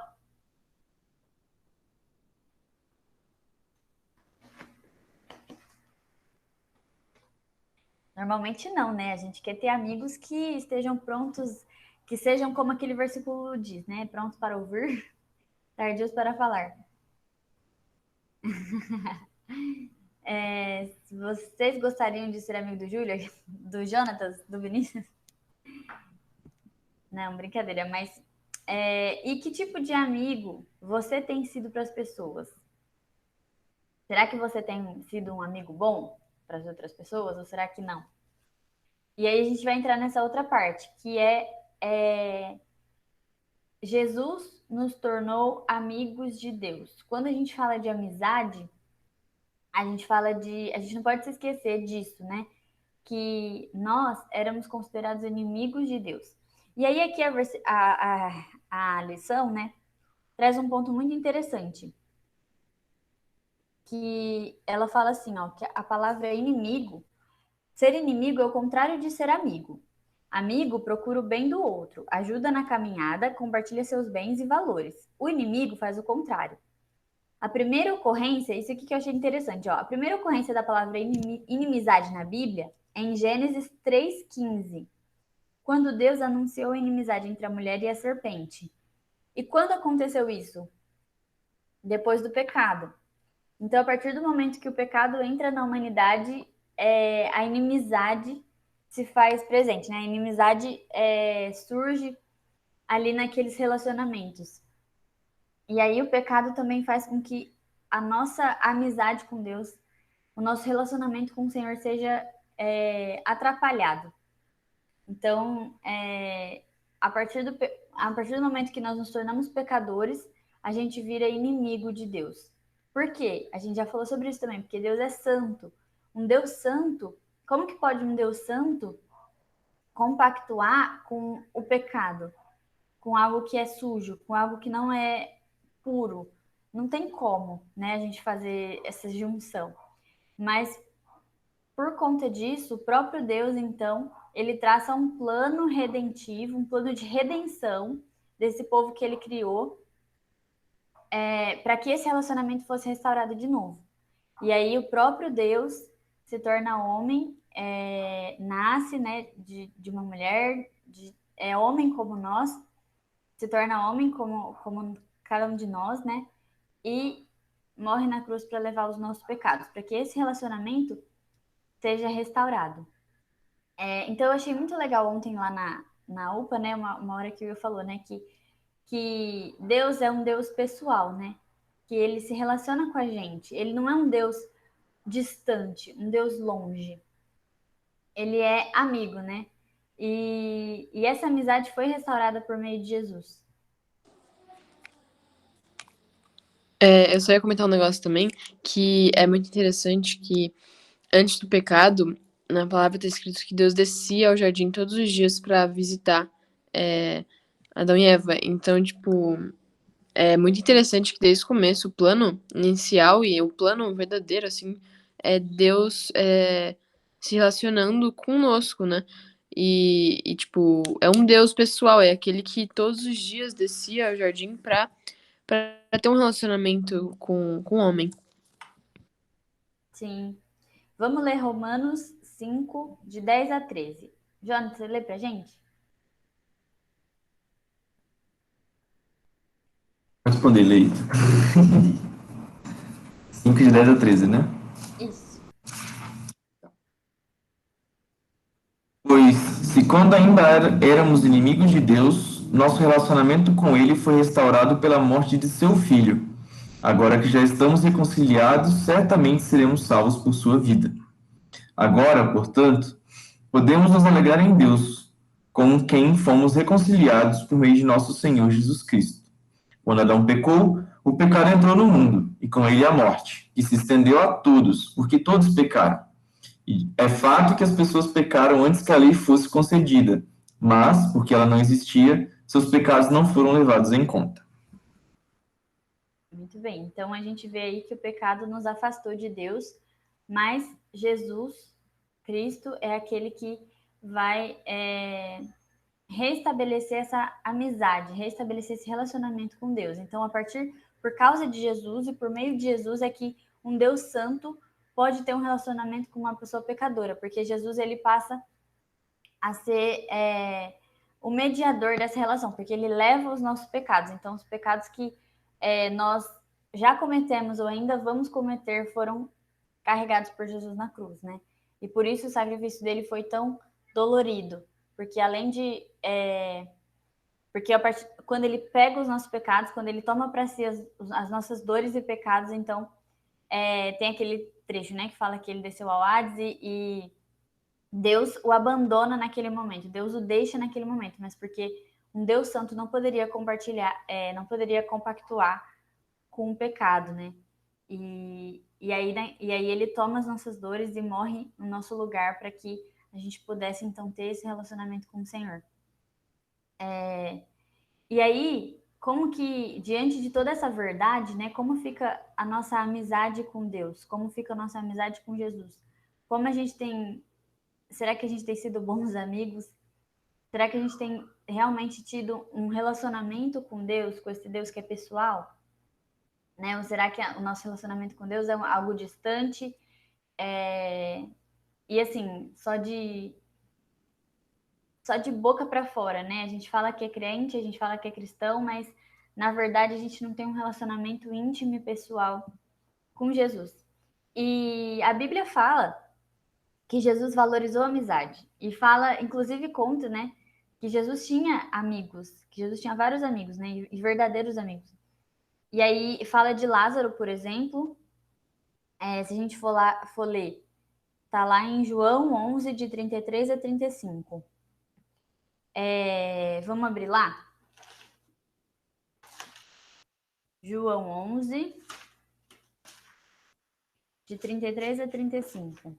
Speaker 1: Normalmente não, né? A gente quer ter amigos que estejam prontos, que sejam como aquele versículo diz, né? Prontos para ouvir, tardios para falar. Vocês gostariam de ser amigo do Júlio, do Jonatas, do Vinícius? Não, brincadeira, mas e que tipo de amigo você tem sido para as pessoas? Será que você tem sido um amigo bom para as outras pessoas ou será que não? E aí a gente vai entrar nessa outra parte, que Jesus nos tornou amigos de Deus. Quando a gente fala de amizade, a gente não pode se esquecer disso, né? Que nós éramos considerados inimigos de Deus. E aí aqui a lição, né, traz um ponto muito interessante, que ela fala assim, ó, que a palavra inimigo, ser inimigo é o contrário de ser amigo. Amigo procura o bem do outro, ajuda na caminhada, compartilha seus bens e valores. O inimigo faz o contrário. A primeira ocorrência, isso aqui que eu achei interessante, ó. A primeira ocorrência da palavra inimizade na Bíblia é em Gênesis 3,15, quando Deus anunciou a inimizade entre a mulher e a serpente. E quando aconteceu isso? Depois do pecado. Então, a partir do momento que o pecado entra na humanidade, a inimizade se faz presente, né? A inimizade surge ali naqueles relacionamentos. E aí o pecado também faz com que a nossa amizade com Deus, o nosso relacionamento com o Senhor seja atrapalhado. Então, a partir do momento que nós nos tornamos pecadores, a gente vira inimigo de Deus. Por quê? A gente já falou sobre isso também, porque Deus é santo. Um Deus santo, como que pode um Deus santo compactuar com o pecado? Com algo que é sujo, com algo que não é puro? Não tem como, né, a gente fazer essa junção. Mas por conta disso, o próprio Deus, então, ele traça um plano redentivo, um plano de redenção desse povo que ele criou, para que esse relacionamento fosse restaurado de novo. E aí o próprio Deus se torna homem, nasce, né, de uma mulher, é homem como nós, se torna homem como cada um de nós, né, e morre na cruz para levar os nossos pecados, para que esse relacionamento seja restaurado. Então eu achei muito legal ontem lá na UPA, né, uma hora que o Will falou, né, que Deus é um Deus pessoal, né, que ele se relaciona com a gente, ele não é um Deus distante, um Deus longe, ele é amigo, né, e essa amizade foi restaurada por meio de Jesus.
Speaker 2: Eu só ia comentar um negócio também, que é muito interessante que antes do pecado, na palavra está escrito que Deus descia ao jardim todos os dias para visitar Adão e Eva. Então, tipo, é muito interessante que desde o começo, o plano inicial e o plano verdadeiro, assim, é Deus se relacionando conosco, né? Tipo, é um Deus pessoal, é aquele que todos os dias descia ao jardim para ter um relacionamento com o homem.
Speaker 1: Sim. Vamos ler Romanos 5, de 10 a 13. Jonathan, você lê pra gente?
Speaker 5: Vou responder, Leito. 5 de 10 a 13, né?
Speaker 1: Isso.
Speaker 5: Pois, se quando ainda éramos inimigos de Deus, nosso relacionamento com Ele foi restaurado pela morte de seu Filho. Agora que já estamos reconciliados, certamente seremos salvos por sua vida. Agora, portanto, podemos nos alegrar em Deus, com quem fomos reconciliados por meio de nosso Senhor Jesus Cristo. Quando Adão pecou, o pecado entrou no mundo, e com ele a morte, que se estendeu a todos, porque todos pecaram. E é fato que as pessoas pecaram antes que a lei fosse concedida, mas, porque ela não existia, seus pecados não foram levados em conta.
Speaker 1: Muito bem. Então a gente vê aí que o pecado nos afastou de Deus, mas Jesus Cristo é aquele que vai restabelecer essa amizade, restabelecer esse relacionamento com Deus. Então, por causa de Jesus e por meio de Jesus é que um Deus santo pode ter um relacionamento com uma pessoa pecadora, porque Jesus ele passa a ser o mediador dessa relação, porque ele leva os nossos pecados. Então, os pecados que nós já cometemos ou ainda vamos cometer foram carregados por Jesus na cruz, né? E por isso o sacrifício dele foi tão dolorido, porque além de porque quando ele pega os nossos pecados, quando ele toma para si as nossas dores e pecados, então tem aquele trecho, né, que fala que ele desceu ao Hades e Deus o abandona naquele momento, Deus o deixa naquele momento, mas porque um Deus santo não poderia não poderia compactuar com o pecado, né? E aí ele toma as nossas dores e morre no nosso lugar para que a gente pudesse então ter esse relacionamento com o Senhor. E aí, como que, diante de toda essa verdade, né, como fica a nossa amizade com Deus? Como fica a nossa amizade com Jesus? Como a gente tem... Será que a gente tem sido bons amigos? Será que a gente tem realmente tido um relacionamento com Deus, com esse Deus que é pessoal? Né? Ou será que o nosso relacionamento com Deus é algo distante? E assim, só de boca para fora, né? A gente fala que é crente, a gente fala que é cristão, mas na verdade a gente não tem um relacionamento íntimo e pessoal com Jesus. E a Bíblia fala que Jesus valorizou a amizade e fala, inclusive conta, né, que Jesus tinha amigos, que Jesus tinha vários amigos, né, e verdadeiros amigos. E aí fala de Lázaro, por exemplo, se a gente for ler, tá lá em João 11, de 33 a 35. Vamos abrir lá? João 11, de 33 a 35.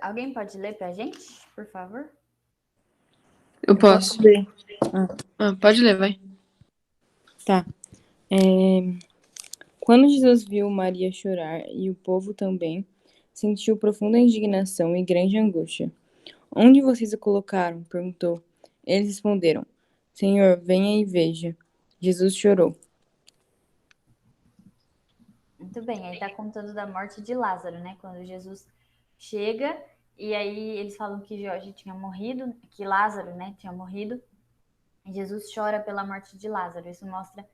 Speaker 1: Alguém pode ler pra gente, por favor?
Speaker 2: Eu posso.
Speaker 6: ler.
Speaker 2: Pode ler, vai.
Speaker 6: Tá. Quando Jesus viu Maria chorar e o povo também, sentiu profunda indignação e grande angústia. Onde vocês a colocaram? Perguntou. Eles responderam: Senhor, venha e veja. Jesus chorou.
Speaker 1: Muito bem, aí tá contando da morte de Lázaro, né? Quando Jesus chega e aí eles falam que Jorge tinha morrido, que Lázaro, né, tinha morrido. E Jesus chora pela morte de Lázaro. Isso mostra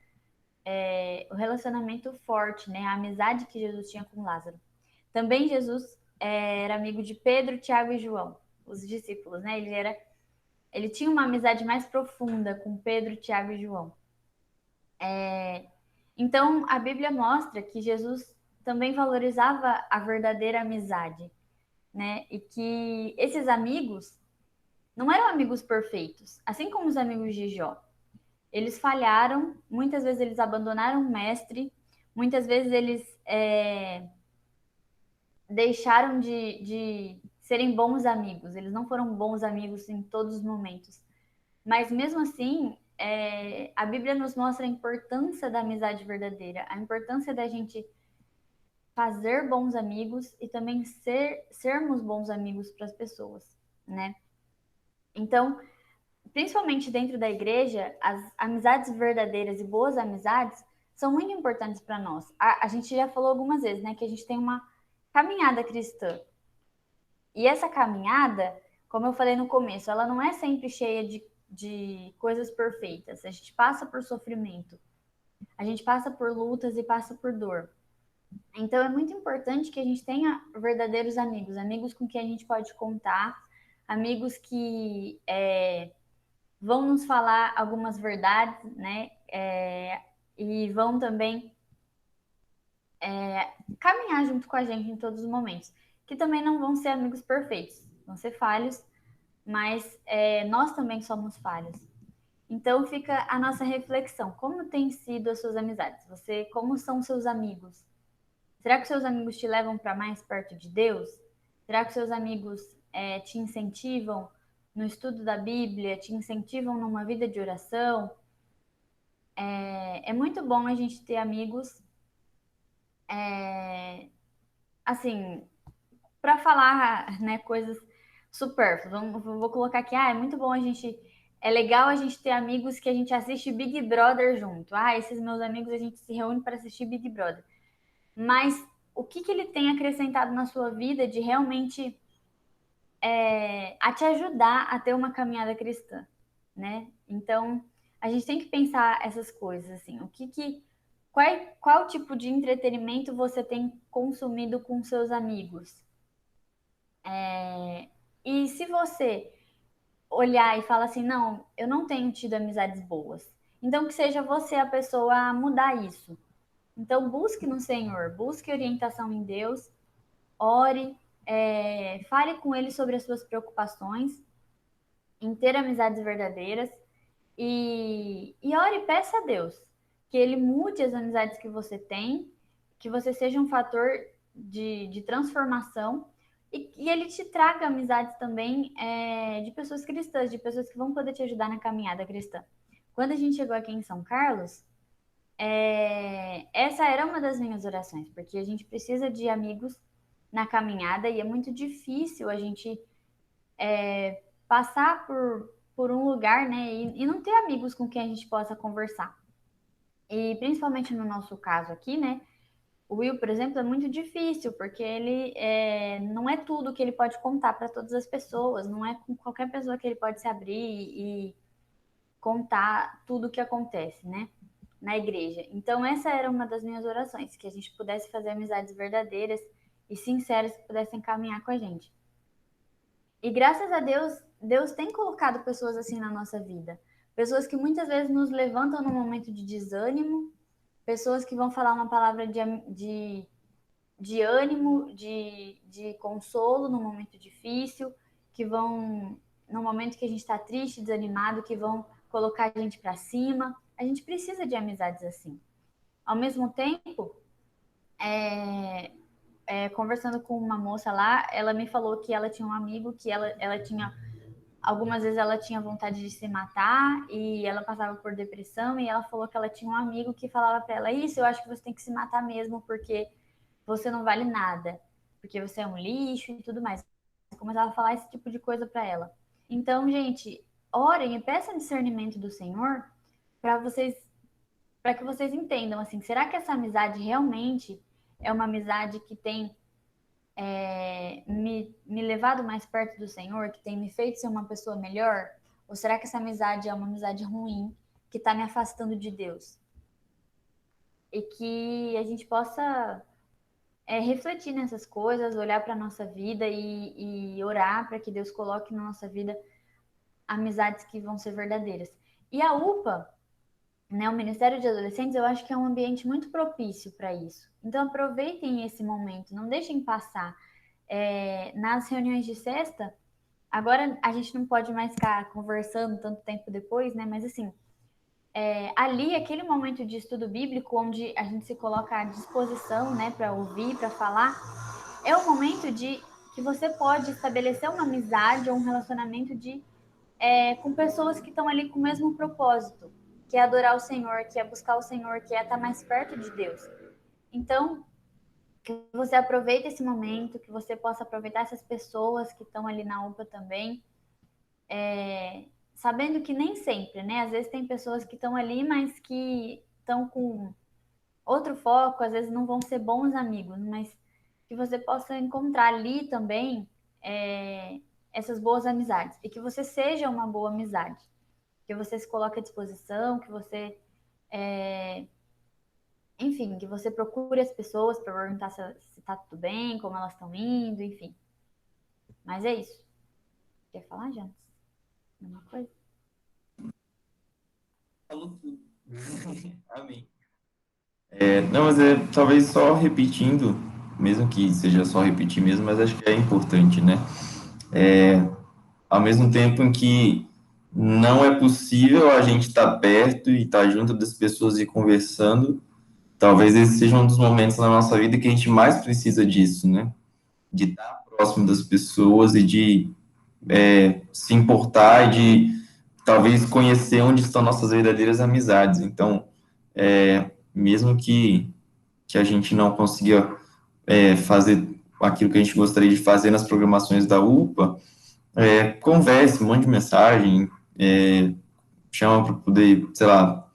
Speaker 1: o relacionamento forte, né? A amizade que Jesus tinha com Lázaro. Também Jesus era amigo de Pedro, Tiago e João, os discípulos, né? Ele tinha uma amizade mais profunda com Pedro, Tiago e João. Então, a Bíblia mostra que Jesus também valorizava a verdadeira amizade, né? E que esses amigos não eram amigos perfeitos, assim como os amigos de Jó. Eles falharam, muitas vezes eles abandonaram o mestre, muitas vezes eles deixaram de serem bons amigos, eles não foram bons amigos em todos os momentos. Mas mesmo assim, a Bíblia nos mostra a importância da amizade verdadeira, a importância da gente fazer bons amigos e também sermos bons amigos para as pessoas, né? Então, principalmente dentro da igreja, as amizades verdadeiras e boas amizades são muito importantes para nós. A gente já falou algumas vezes, né, que a gente tem uma caminhada cristã. E essa caminhada, como eu falei no começo, ela não é sempre cheia de coisas perfeitas. A gente passa por sofrimento, a gente passa por lutas e passa por dor. Então é muito importante que a gente tenha verdadeiros amigos, amigos com quem a gente pode contar, amigos que vão nos falar algumas verdades, né? E vão também caminhar junto com a gente em todos os momentos. Que também não vão ser amigos perfeitos, vão ser falhos, mas nós também somos falhos. Então fica a nossa reflexão. Como tem sido as suas amizades? Como são seus amigos? Será que seus amigos te levam para mais perto de Deus? Será que seus amigos te incentivam no estudo da Bíblia? Te incentivam numa vida de oração? É muito bom a gente ter amigos, assim, para falar, né, coisas supérfluas. Vou colocar aqui, é muito bom é legal a gente ter amigos que a gente assiste Big Brother junto. Esses meus amigos a gente se reúne para assistir Big Brother. Mas o que ele tem acrescentado na sua vida de realmente a te ajudar a ter uma caminhada cristã, né? Então, a gente tem que pensar essas coisas, assim, qual tipo de entretenimento você tem consumido com seus amigos? E se você olhar e falar assim, não, eu não tenho tido amizades boas, então que seja você a pessoa a mudar isso. Então, busque no Senhor, busque orientação em Deus, ore, fale com Ele sobre as suas preocupações, em ter amizades verdadeiras e ore e peça a Deus. que ele mude as amizades que você tem, que você seja um fator de transformação e ele te traga amizades também de pessoas cristãs, de pessoas que vão poder te ajudar na caminhada cristã. Quando a gente chegou aqui em São Carlos, essa era uma das minhas orações, porque a gente precisa de amigos na caminhada e é muito difícil a gente passar por um lugar, né, e não ter amigos com quem a gente possa conversar. E principalmente no nosso caso aqui, né, o Will, por exemplo, é muito difícil, porque ele não é tudo que ele pode contar para todas as pessoas, não é com qualquer pessoa que ele pode se abrir e contar tudo o que acontece, né, na igreja. Então, essa era uma das minhas orações, que a gente pudesse fazer amizades verdadeiras e sinceras que pudessem caminhar com a gente. E graças a Deus, Deus tem colocado pessoas assim na nossa vida. Pessoas que muitas vezes nos levantam no momento de desânimo, pessoas que vão falar uma palavra de ânimo, de consolo no momento difícil, que vão, no momento que a gente está triste, desanimado, que vão colocar a gente para cima. A gente precisa de amizades assim. Ao mesmo tempo, conversando com uma moça lá, ela me falou que ela tinha um amigo que ela tinha... Algumas vezes ela tinha vontade de se matar e ela passava por depressão e ela falou que ela tinha um amigo que falava para ela: isso, eu acho que você tem que se matar mesmo porque você não vale nada, porque você é um lixo e tudo mais. Começava a falar esse tipo de coisa para ela. Então, gente, orem e peçam discernimento do Senhor para que vocês entendam, assim, será que essa amizade realmente é uma amizade que tem me levado mais perto do Senhor, que tem me feito ser uma pessoa melhor? Ou será que essa amizade é uma amizade ruim, que está me afastando de Deus? E que a gente possa refletir nessas coisas, olhar para a nossa vida e orar para que Deus coloque na nossa vida amizades que vão ser verdadeiras. E a UPA, né, o Ministério de Adolescentes, eu acho que é um ambiente muito propício para isso. Então, aproveitem esse momento, não deixem passar. Nas reuniões de sexta, agora a gente não pode mais ficar conversando tanto tempo depois, né? Mas, assim, ali, aquele momento de estudo bíblico, onde a gente se coloca à disposição, né, para ouvir, para falar, é o momento que você pode estabelecer uma amizade ou um relacionamento com pessoas que estão ali com o mesmo propósito, que é adorar o Senhor, que é buscar o Senhor, que é estar mais perto de Deus. Então, que você aproveite esse momento, que você possa aproveitar essas pessoas que estão ali na UPA também, sabendo que nem sempre, né? Às vezes tem pessoas que estão ali, mas que estão com outro foco, às vezes não vão ser bons amigos, mas que você possa encontrar ali também essas boas amizades, e que você seja uma boa amizade, que você se coloque à disposição, que você, enfim, que você procure as pessoas para perguntar se tá tudo bem, como elas estão indo, enfim. Mas é isso. Quer falar, Jonas? Alguma coisa?
Speaker 5: Falou tudo. Amém. Não, mas talvez só repetindo, mesmo que seja só repetir mesmo, mas acho que é importante, né? Ao mesmo tempo em que não é possível a gente estar perto e estar junto das pessoas e conversando, talvez esse seja um dos momentos na nossa vida que a gente mais precisa disso, né? De estar próximo das pessoas e de se importar e de talvez conhecer onde estão nossas verdadeiras amizades. Então, mesmo que a gente não consiga fazer aquilo que a gente gostaria de fazer nas programações da UPA, converse, mande mensagem, chama para poder, sei lá,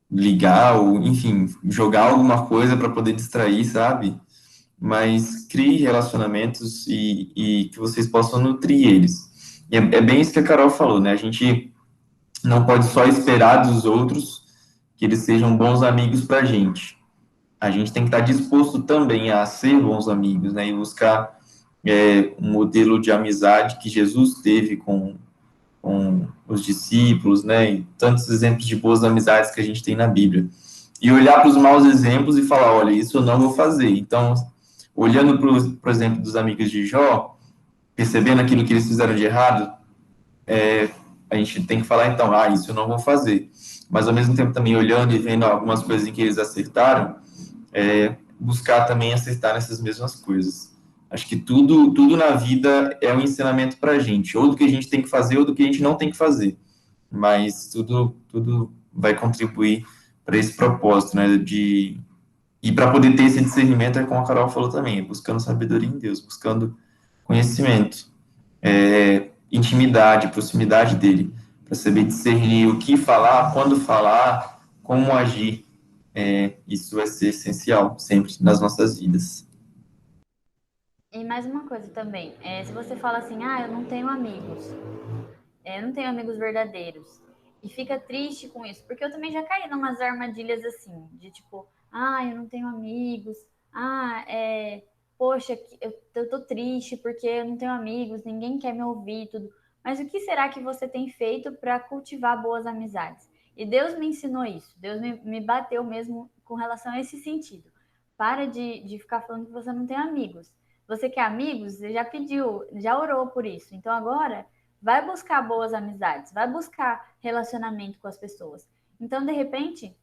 Speaker 5: ligar, ou, enfim, jogar alguma coisa para poder distrair, sabe? Mas crie relacionamentos e que vocês possam nutrir eles. E é bem isso que a Carol falou, né? A gente não pode só esperar dos outros que eles sejam bons amigos para a gente. A gente tem que estar disposto também a ser bons amigos, né? E buscar um modelo de amizade que Jesus teve com os discípulos, né? E tantos exemplos de boas amizades que a gente tem na Bíblia. E olhar para os maus exemplos e falar, olha, isso eu não vou fazer. Então, olhando por exemplo, dos amigos de Jó, percebendo aquilo que eles fizeram de errado, a gente tem que falar, então, isso eu não vou fazer. Mas, ao mesmo tempo, também olhando e vendo algumas coisas em que eles acertaram, buscar também acertar nessas mesmas coisas. Acho que tudo na vida é um ensinamento para a gente, ou do que a gente tem que fazer, ou do que a gente não tem que fazer. Mas tudo vai contribuir para esse propósito, né? E para poder ter esse discernimento, é como a Carol falou também, buscando sabedoria em Deus, buscando conhecimento, intimidade, proximidade dele, para saber discernir o que falar, quando falar, como agir. Isso vai ser essencial sempre nas nossas vidas.
Speaker 1: E mais uma coisa também, se você fala assim, eu não tenho amigos, eu não tenho amigos verdadeiros, e fica triste com isso, porque eu também já caí em umas armadilhas assim, de tipo, eu não tenho amigos, poxa, eu tô triste porque eu não tenho amigos, ninguém quer me ouvir, tudo. Mas o que será que você tem feito para cultivar boas amizades? E Deus me ensinou isso, Deus me bateu mesmo com relação a esse sentido. Para de ficar falando que você não tem amigos. Você quer amigos? Você já pediu, já orou por isso. Então agora, vai buscar boas amizades, vai buscar relacionamento com as pessoas. Então, de repente,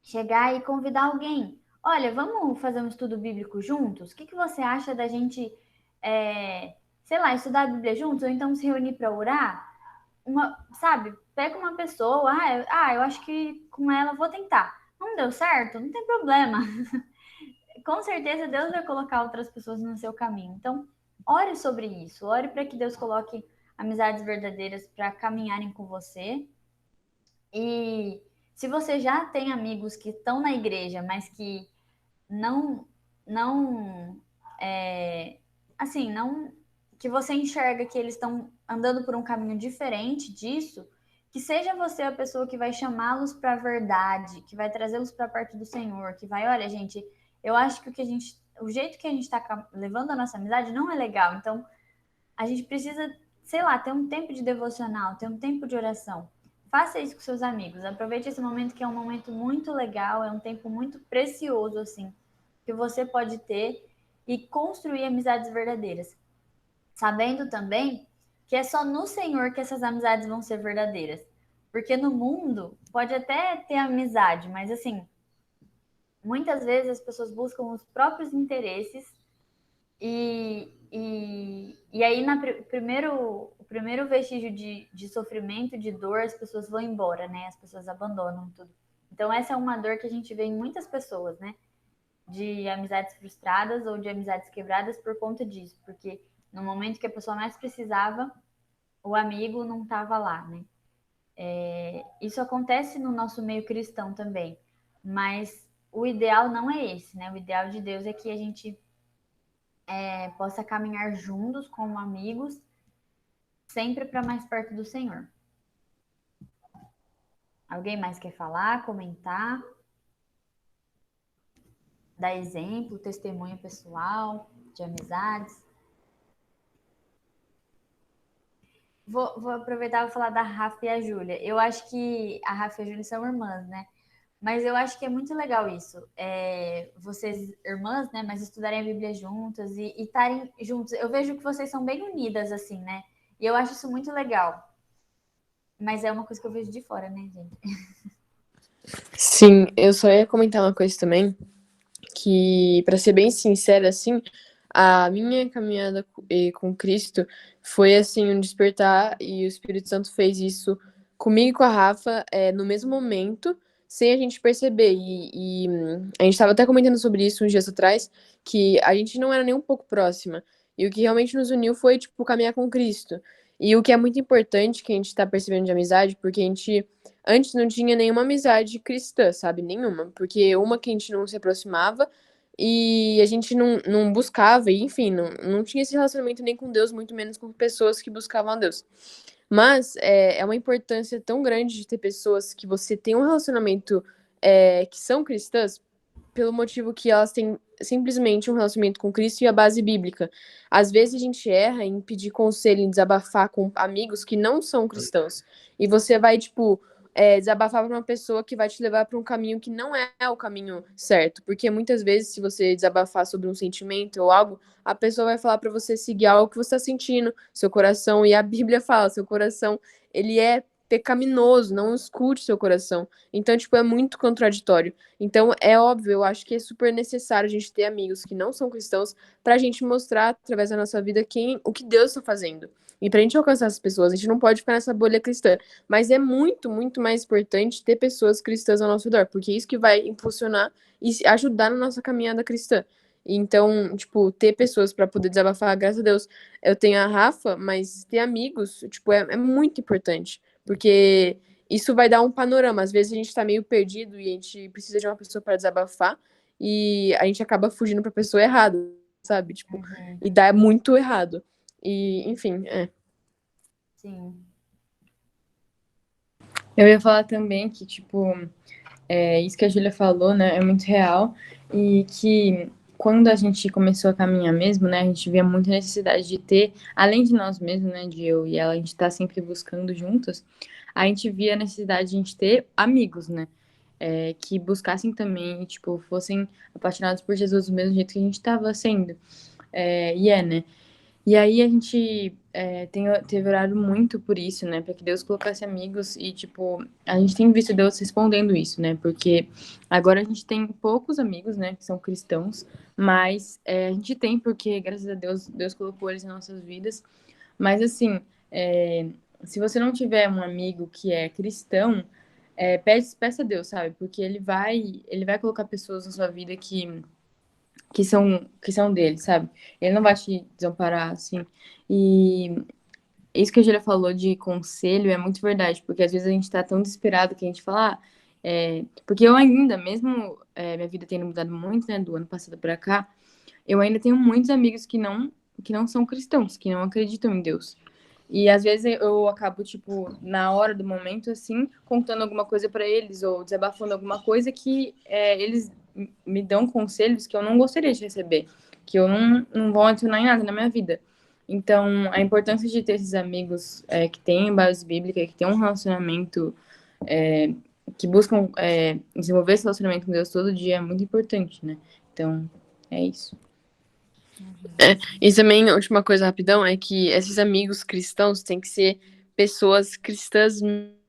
Speaker 1: chegar e convidar alguém. Olha, vamos fazer um estudo bíblico juntos? O que você acha da gente, sei lá, estudar a Bíblia juntos? Ou então se reunir para orar? Sabe, pega uma pessoa, eu acho que com ela vou tentar. Não deu certo? Não tem problema. Com certeza Deus vai colocar outras pessoas no seu caminho. Então, ore sobre isso. Ore para que Deus coloque amizades verdadeiras para caminharem com você. E se você já tem amigos que estão na igreja, mas que não, assim, não, que você enxerga que eles estão andando por um caminho diferente disso, que seja você a pessoa que vai chamá-los para a verdade, que vai trazê-los para a parte do Senhor, que vai, olha, gente, eu acho que o jeito que a gente está levando a nossa amizade não é legal, então a gente precisa, sei lá, ter um tempo de devocional, ter um tempo de oração. Faça isso com seus amigos. Aproveite esse momento que é um momento muito legal, é um tempo muito precioso, assim, que você pode ter e construir amizades verdadeiras. Sabendo também que é só no Senhor que essas amizades vão ser verdadeiras. Porque no mundo pode até ter amizade, mas assim, muitas vezes as pessoas buscam os próprios interesses e aí, o primeiro vestígio de sofrimento, de dor, as pessoas vão embora, né? As pessoas abandonam tudo. Então, essa é uma dor que a gente vê em muitas pessoas, né? De amizades frustradas ou de amizades quebradas por conta disso. Porque no momento que a pessoa mais precisava, o amigo não estava lá, né? Isso acontece no nosso meio cristão também. Mas o ideal não é esse, né? O ideal de Deus é que a gente possa caminhar juntos como amigos, sempre para mais perto do Senhor. Alguém mais quer falar, comentar? Dar exemplo, testemunho pessoal, de amizades? Vou aproveitar e vou falar da Rafa e a Júlia. Eu acho que a Rafa e a Júlia são irmãs, né? Mas eu acho que é muito legal isso. Vocês, irmãs, né? Mas estudarem a Bíblia juntas e estarem juntos. Eu vejo que vocês são bem unidas, assim, né? E eu acho isso muito legal. Mas é uma coisa que eu vejo de fora, né, gente?
Speaker 2: Sim, eu só ia comentar uma coisa também, que, para ser bem sincera, assim, a minha caminhada com Cristo foi, assim, um despertar, e o Espírito Santo fez isso comigo e com a Rafa no mesmo momento, sem a gente perceber. E a gente estava até comentando sobre isso uns dias atrás, que a gente não era nem um pouco próxima. E o que realmente nos uniu foi, tipo, caminhar com Cristo. E o que é muito importante que a gente tá percebendo de amizade, porque a gente antes não tinha nenhuma amizade cristã, sabe? Nenhuma. Porque uma que a gente não se aproximava e a gente não buscava, e enfim, não tinha esse relacionamento nem com Deus, muito menos com pessoas que buscavam a Deus. Mas é uma importância tão grande de ter pessoas que você tem um relacionamento que são cristãs, pelo motivo que elas têm simplesmente um relacionamento com Cristo e a base bíblica. Às vezes a gente erra em pedir conselho, em desabafar com amigos que não são cristãos. E você vai, tipo, desabafar para uma pessoa que vai te levar para um caminho que não é o caminho certo. Porque muitas vezes, se você desabafar sobre um sentimento ou algo, a pessoa vai falar para você seguir algo que você está sentindo, seu coração. E a Bíblia fala, seu coração, ele é pecaminoso, não escute seu coração. Então, tipo, é muito contraditório. Então, é óbvio, eu acho que é super necessário a gente ter amigos que não são cristãos pra gente mostrar, através da nossa vida, o que Deus está fazendo. E pra gente alcançar essas pessoas, a gente não pode ficar nessa bolha cristã. Mas é muito, muito mais importante ter pessoas cristãs ao nosso redor, porque é isso que vai impulsionar e ajudar na nossa caminhada cristã. Então, tipo, ter pessoas para poder desabafar, graças a Deus, eu tenho a Rafa, mas ter amigos, tipo, é muito importante, porque isso vai dar um panorama. Às vezes a gente tá meio perdido e a gente precisa de uma pessoa para desabafar e a gente acaba fugindo pra pessoa errada, sabe? Tipo, e dá muito errado. E, enfim,
Speaker 1: Sim.
Speaker 6: Eu ia falar também que, tipo, isso que a Júlia falou, né, é muito real. E que quando a gente começou a caminhar mesmo, né, a gente via muita necessidade de ter, além de nós mesmos, né, de eu e ela, a gente tá sempre buscando juntos, a gente via a necessidade de a gente ter amigos, né, que buscassem também, tipo, fossem apaixonados por Jesus do mesmo jeito que a gente tava sendo. Né? E aí a gente teve orado muito por isso, né? Para que Deus colocasse amigos e, tipo, a gente tem visto Deus respondendo isso, né? Porque agora a gente tem poucos amigos, né? Que são cristãos, mas a gente tem porque, graças a Deus, Deus colocou eles em nossas vidas. Mas, assim, se você não tiver um amigo que é cristão, peça a Deus, sabe? Porque ele vai colocar pessoas na sua vida que são dele, sabe? Ele não vai te desamparar, assim. E isso que a Julia falou de conselho é muito verdade, porque às vezes a gente tá tão desesperado que a gente fala, porque eu ainda, mesmo minha vida tendo mudado muito, né, do ano passado pra cá, eu ainda tenho muitos amigos que não são cristãos, que não acreditam em Deus. E às vezes eu acabo, tipo, na hora do momento, assim, contando alguma coisa pra eles ou desabafando alguma coisa que eles me dão conselhos que eu não gostaria de receber, que eu não vão adicionar em nada na minha vida. Então, a importância de ter esses amigos que têm base bíblica, que têm um relacionamento, que buscam desenvolver esse relacionamento com Deus todo dia é muito importante, né? Então, é isso.
Speaker 2: E também, a última coisa rapidão, é que esses amigos cristãos têm que ser pessoas cristãs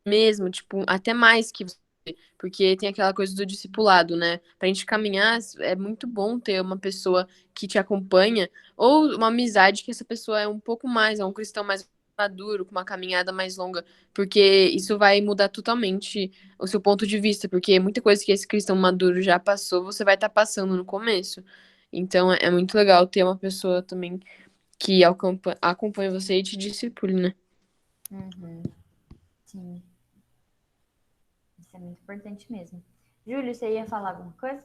Speaker 2: mesmo, tipo, até mais que você. Porque tem aquela coisa do discipulado, né? Pra gente caminhar, é muito bom ter uma pessoa que te acompanha, ou uma amizade que essa pessoa é um pouco mais, é um cristão mais maduro, com uma caminhada mais longa, porque isso vai mudar totalmente o seu ponto de vista, porque muita coisa que esse cristão maduro já passou, você vai estar passando no começo. Então é muito legal ter uma pessoa também que acompanha você e te discipule, né?
Speaker 1: Sim. Isso é muito importante mesmo. Júlio, você ia falar alguma coisa?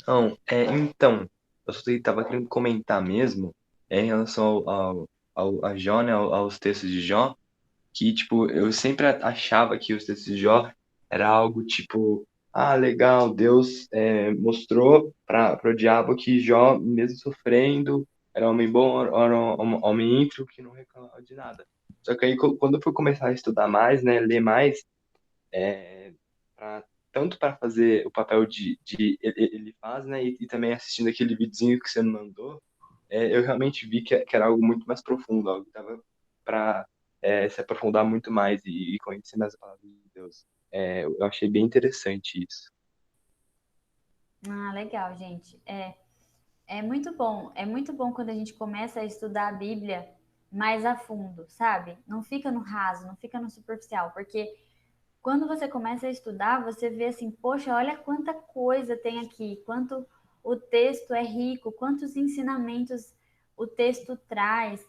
Speaker 3: Não, então, eu só estava querendo comentar mesmo em relação a Jó, né, aos textos de Jó, que, tipo, eu sempre achava que os textos de Jó era algo tipo, ah, legal, Deus mostrou para o diabo que Jó, mesmo sofrendo, era um homem bom, era um homem íntegro que não reclamava de nada. Só que aí, quando eu fui começar a estudar mais, né, ler mais, pra, tanto para fazer o papel de ele faz, né, e também assistindo aquele videozinho que você me mandou, eu realmente vi que era algo muito mais profundo, algo que dava para se aprofundar muito mais e conhecer mais a palavra de Deus. Eu achei bem interessante isso.
Speaker 1: Ah, legal, gente. É muito bom. É muito bom quando a gente começa a estudar a Bíblia mais a fundo, sabe? Não fica no raso, não fica no superficial, porque quando você começa a estudar, você vê assim, poxa, olha quanta coisa tem aqui, quanto o texto é rico, quantos ensinamentos o texto traz.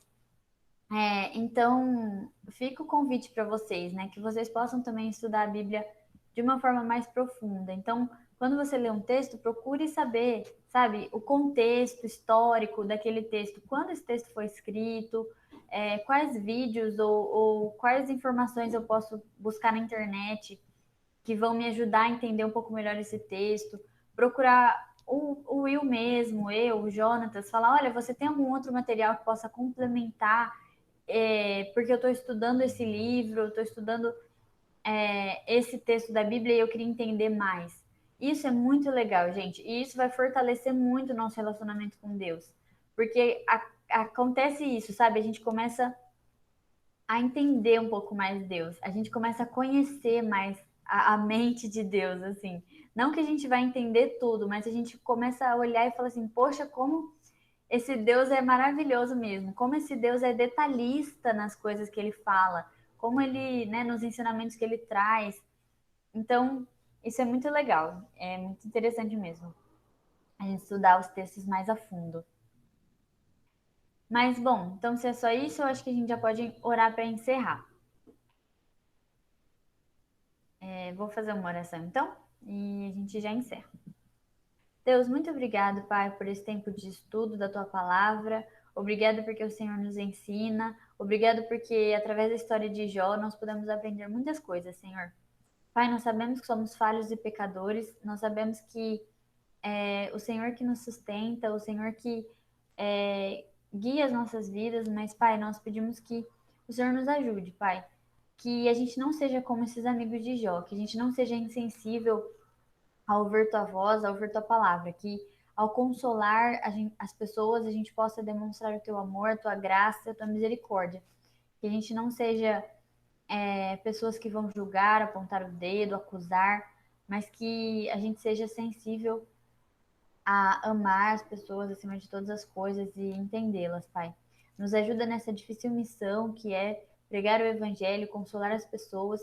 Speaker 1: Então, fica o convite para vocês, né? Que vocês possam também estudar a Bíblia de uma forma mais profunda. Então, quando você lê um texto, procure saber, sabe, o contexto histórico daquele texto, quando esse texto foi escrito, quais vídeos ou quais informações eu posso buscar na internet que vão me ajudar a entender um pouco melhor esse texto. Procurar o Will mesmo, eu, o Jonatas, falar, olha, você tem algum outro material que possa complementar porque eu estou estudando esse livro, eu estou estudando esse texto da Bíblia e eu queria entender mais. Isso é muito legal, gente. E isso vai fortalecer muito o nosso relacionamento com Deus. Porque acontece isso, sabe? A gente começa a entender um pouco mais Deus. A gente começa a conhecer mais a mente de Deus, assim. Não que a gente vai entender tudo, mas a gente começa a olhar e falar assim, poxa, como esse Deus é maravilhoso mesmo. Como esse Deus é detalhista nas coisas que ele fala. Como ele, né, nos ensinamentos que ele traz. Então, isso é muito legal. É muito interessante mesmo. A gente estudar os textos mais a fundo. Mas, bom, então se é só isso, eu acho que a gente já pode orar para encerrar. Vou fazer uma oração então e a gente já encerra. Deus, muito obrigado, Pai, por esse tempo de estudo da Tua palavra. Obrigado porque o Senhor nos ensina. Obrigado porque, através da história de Jó, nós podemos aprender muitas coisas, Senhor. Pai, nós sabemos que somos falhos e pecadores. Nós sabemos que o Senhor que nos sustenta, o Senhor que guia as nossas vidas. Mas, Pai, nós pedimos que o Senhor nos ajude, Pai. Que a gente não seja como esses amigos de Jó, que a gente não seja insensível ao ouvir tua voz, ao ouvir tua palavra, que ao consolar as pessoas a gente possa demonstrar o teu amor, a tua graça, a tua misericórdia. Que a gente não seja pessoas que vão julgar, apontar o dedo, acusar, mas que a gente seja sensível a amar as pessoas acima de todas as coisas e entendê-las, Pai. Nos ajuda nessa difícil missão que é pregar o Evangelho, consolar as pessoas.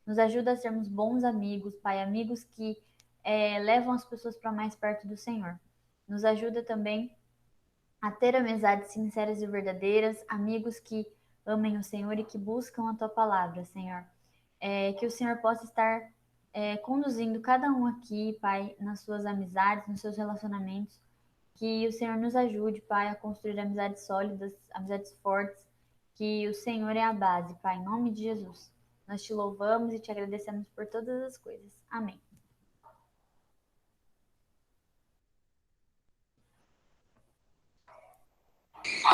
Speaker 1: Nos ajuda a sermos bons amigos, Pai, amigos que levam as pessoas para mais perto do Senhor. Nos ajuda também a ter amizades sinceras e verdadeiras, amigos que amem o Senhor e que buscam a Tua palavra, Senhor. Que o Senhor possa estar conduzindo cada um aqui, Pai, nas suas amizades, nos seus relacionamentos. Que o Senhor nos ajude, Pai, a construir amizades sólidas, amizades fortes. Que o Senhor é a base, Pai, em nome de Jesus. Nós te louvamos e te agradecemos por todas as coisas. Amém.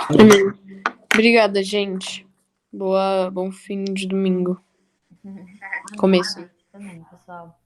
Speaker 2: Amém. Obrigada, gente. Bom fim de domingo. Começo.
Speaker 1: Também, pessoal.